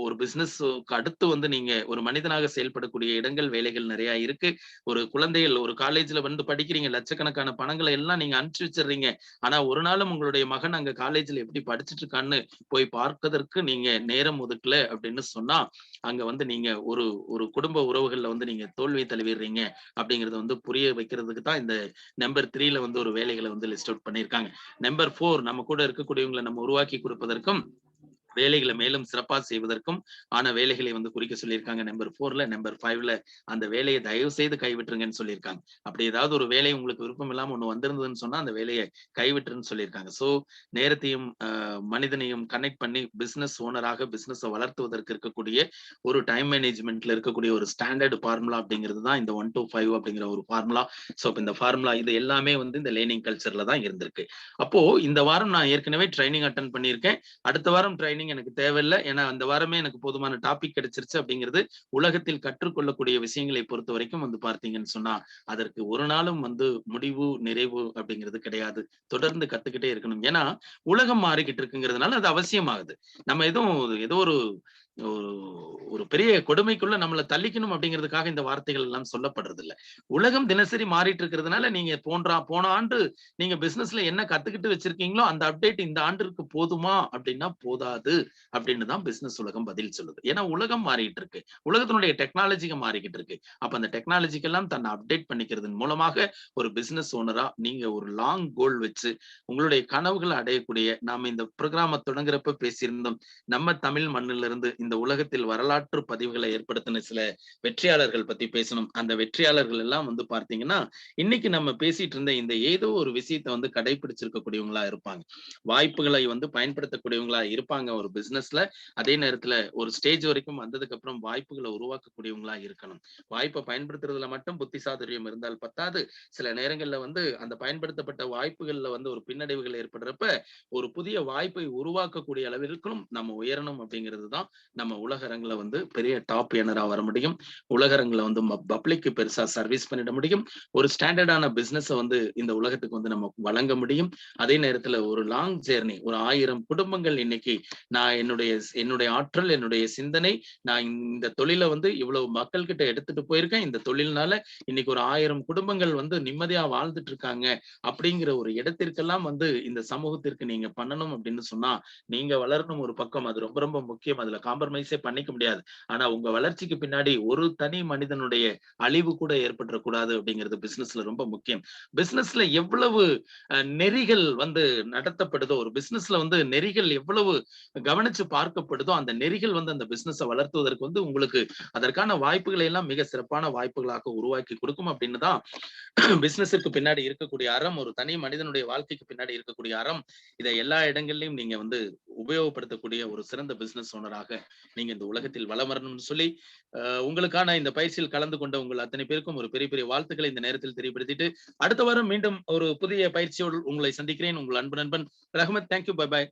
ஒரு பிசினஸ் அடுத்து வந்து நீங்க ஒரு மனிதனாக செயல்படக்கூடிய இடங்கள் வேலைகள் நிறைய இருக்கு. ஒரு குழந்தைகள் ஒரு காலேஜ்ல வந்து படிக்கிறீங்க, லட்சக்கணக்கான பணங்களை எல்லாம் நீங்க அனுப்பிச்சு வச்சிடுறீங்க. ஆனா ஒரு நாளும் உங்களுடைய மகன் அங்க காலேஜ்ல எப்படி படிச்சுட்டு இருக்கான்னு போய் பார்ப்பதற்கு நீங்க நேரம் ஒதுக்கல அப்படின்னு சொன்னா அங்க வந்து நீங்க ஒரு ஒரு குடும்ப உறவுகள்ல வந்து நீங்க தோல்வி தழுவிடுறீங்க அப்படிங்கறத வந்து புரிய வைக்கிறதுக்கு தான் இந்த நம்பர் 3ல வந்து ஒரு வேலைகளை வந்து லிஸ்ட் அவுட் பண்ணியிருக்காங்க. நம்பர் 4 நம்ம கூட இருக்கக்கூடியவங்களை நம்ம உருவாக்கி கொடுப்பதற்கும் வேலைகளை மேலும் சிறப்பா செய்வதற்கும் ஆன வேலைகளை வந்து குறிக்க சொல்லியிருக்காங்க. நம்பர் 4ல. நம்பர் 5ல அந்த வேலையை தயவு செய்து கைவிட்டுருங்கன்னு சொல்லியிருக்காங்க. அப்படி ஏதாவது ஒரு வேலை உங்களுக்கு விருப்பம் இல்லாம ஒண்ணு வந்திருந்ததுன்னு சொன்னா அந்த வேலையை கைவிட்டுருன்னு சொல்லியிருக்காங்க. சோ நேரத்தையும் மனிதனையும் கனெக்ட் பண்ணி பிசினஸ் ஓனராக பிசினஸ் வளர்த்துவதற்கு இருக்கக்கூடிய ஒரு டைம் மேனேஜ்மெண்ட்ல இருக்கக்கூடிய ஒரு ஸ்டாண்டர்ட் ஃபார்முலா அப்படிங்கிறது தான் இந்த 1 to 5 அப்படிங்கிற ஒரு ஃபார்முலா. சோ இந்த ஃபார்முலா இது எல்லாமே வந்து இந்த லேர்னிங் கல்ச்சர்ல தான் இருந்திருக்கு. அப்போ இந்த வாரம் நான் ஏற்கனவே ட்ரைனிங் அட்டன் பண்ணியிருக்கேன். அடுத்த வாரம் ட்ரைனிங் எனக்கு தேவையில்லை. ஏன்னா அந்த வாரமே எனக்கு போதுமான டாபிக் கிடைச்சிருச்சு அப்படிங்கிறது உலகத்தில் கற்றுக்கொள்ளக்கூடிய விஷயங்களை பொறுத்த வரைக்கும் வந்து பார்த்தீங்கன்னு சொன்னா அதற்கு ஒரு நாளும் வந்து முடிவு நிறைவு அப்படிங்கிறது கிடையாது. தொடர்ந்து கத்துக்கிட்டே இருக்கணும். ஏன்னா உலகம் மாறிக்கிட்டு இருக்குங்கிறதுனால அது அவசியமாகுது. நம்ம ஏதோ ஒரு ஒரு பெரிய கொடுமைக்குள்ள நம்மளை தள்ளிக்கணும் அப்படிங்கிறதுக்காக இந்த வார்த்தைகள் எல்லாம் சொல்லப்படுறது இல்ல. உலகம் தினசரி மாறிட்டு இருக்கிறதுனால நீங்க போன ஆண்டு நீங்க பிசினஸ்ல என்ன கத்துக்கிட்டு வச்சிருக்கீங்களோ அந்த அப்டேட் இந்த ஆண்டிற்கு போதுமா அப்படின்னா போதாது அப்படின்னு தான் பிசினஸ் உலகம் பதில் சொல்லுது. ஏன்னா உலகம் மாறிட்டு இருக்கு, உலகத்தினுடைய டெக்னாலஜிக்கு மாறிக்கிட்டு இருக்கு. அப்ப அந்த டெக்னாலஜிக்கெல்லாம் தன்னை அப்டேட் பண்ணிக்கிறதன் மூலமாக ஒரு பிசினஸ் ஓனரா நீங்க ஒரு லாங் கோல் வச்சு உங்களுடைய கனவுகளை அடையக்கூடிய, நாம இந்த ப்ரோக்ராம தொடங்குறப்ப பேசியிருந்தோம், நம்ம தமிழ் மண்ணில இருந்து இந்த உலகத்தில் வரலாற்று பதிவுகளை ஏற்படுத்தின சில வெற்றியாளர்கள் பத்தி பேசணும். அந்த வெற்றியாளர்கள் எல்லாம் வந்து பார்த்தீங்கன்னா இன்னைக்கு நம்ம பேசிட்டு இருந்த இந்த ஏதோ ஒரு விஷயத்தை வந்து கடைபிடிச்சிருக்கக்கூடியவங்களா இருப்பாங்க. வாய்ப்புகளை வந்து பயன்படுத்தக்கூடியவங்களா இருப்பாங்க ஒரு பிசினஸ்ல. அதே நேரத்துல ஒரு ஸ்டேஜ் வரைக்கும் வந்ததுக்கு அப்புறம் வாய்ப்புகளை உருவாக்கக்கூடியவங்களா இருக்கணும். வாய்ப்பை பயன்படுத்துறதுல மட்டும் புத்தி சாதுரியம் இருந்தால் பத்தாது. சில நேரங்கள்ல வந்து அந்த பயன்படுத்தப்பட்ட வாய்ப்புகள்ல வந்து ஒரு பின்னடைவுகள் ஏற்படுறப்ப ஒரு புதிய வாய்ப்பை உருவாக்கக்கூடிய அளவிற்கும் நம்ம உயரணும் அப்படிங்கிறது தான் நம்ம உலக அரங்குல வந்து பெரிய டாப் ஏர்னரா வர முடியும். உலக அரங்குல வந்து பப்ளிக்கு பெருசா சர்வீஸ் பண்ணிட முடியும். ஒரு ஸ்டாண்டர்டான பிசினஸ் வந்து இந்த உலகத்துக்கு வந்து நம்ம வழங்க முடியும். அதே நேரத்துல ஒரு லாங் ஜேர்னி, ஒரு 1000 குடும்பங்கள் இன்னைக்கு நான் என்னுடைய ஆற்றல், என்னுடைய சிந்தனை, நான் இந்த தொழிலை வந்து இவ்வளவு மக்கள் கிட்ட எடுத்துட்டு போயிருக்கேன். இந்த தொழில்னால இன்னைக்கு ஒரு 1000 குடும்பங்கள் வந்து நிம்மதியா வாழ்ந்துட்டு இருக்காங்க அப்படிங்கிற ஒரு இடத்திற்கெல்லாம் வந்து இந்த சமூகத்திற்கு நீங்க பண்ணணும் அப்படின்னு சொன்னா நீங்க வளரணும். ஒரு பக்கம் அது ரொம்ப ரொம்ப முக்கியம். அதுல காம்ப்ரமைஸே பண்ணிக்க முடியாது. ஆனா உங்க வளர்ச்சிக்கு பின்னாடி ஒரு தனி மனிதனுடைய அழிவு கூட ஏற்பட்டுறக்கூடாது அப்படிங்கிறது பிசினஸ்ல ரொம்ப முக்கியம். பிசினஸ்ல எவ்வளவு நெறிகள் வந்து நடத்தப்படுதோ, ஒரு பிசினஸ்ல வந்து நெறிகள் எவ்வளவு கவனிச்சு பார்க்கப்படுதோ அந்த நெறிகள் வந்து அந்த பிசினஸை வளர்த்துவதற்கு வந்து உங்களுக்கு அதற்கான வாய்ப்புகளை எல்லாம் மிக சிறப்பான வாய்ப்புகளாக உருவாக்கி கொடுக்கும் அப்படின்னு தான் பிசினஸுக்கு பின்னாடி இருக்கக்கூடிய அறம், ஒரு தனி மனிதனுடைய வாழ்க்கைக்கு பின்னாடி இருக்கக்கூடிய அறம், இதை எல்லா இடங்கள்லயும் நீங்க வந்து உபயோகப்படுத்தக்கூடிய ஒரு சிறந்த பிசினஸ் ஓனராக நீங்க இந்த உலகத்தில் வளம் வரணும்னு சொல்லி உங்களுக்கான இந்த பயிற்சியில் கலந்து கொண்ட உங்கள் அத்தனை பேருக்கும் ஒரு பெரிய பெரிய வாழ்த்துக்களை இந்த நேரத்தில் தெரியப்படுத்திட்டு அடுத்த வாரம் மீண்டும் ஒரு புதிய பயிற்சியோடு உங்களை சந்திக்கிறேன். உங்கள் அன்பு நண்பன் ரஹமத். தேங்க்யூ. Bye bye.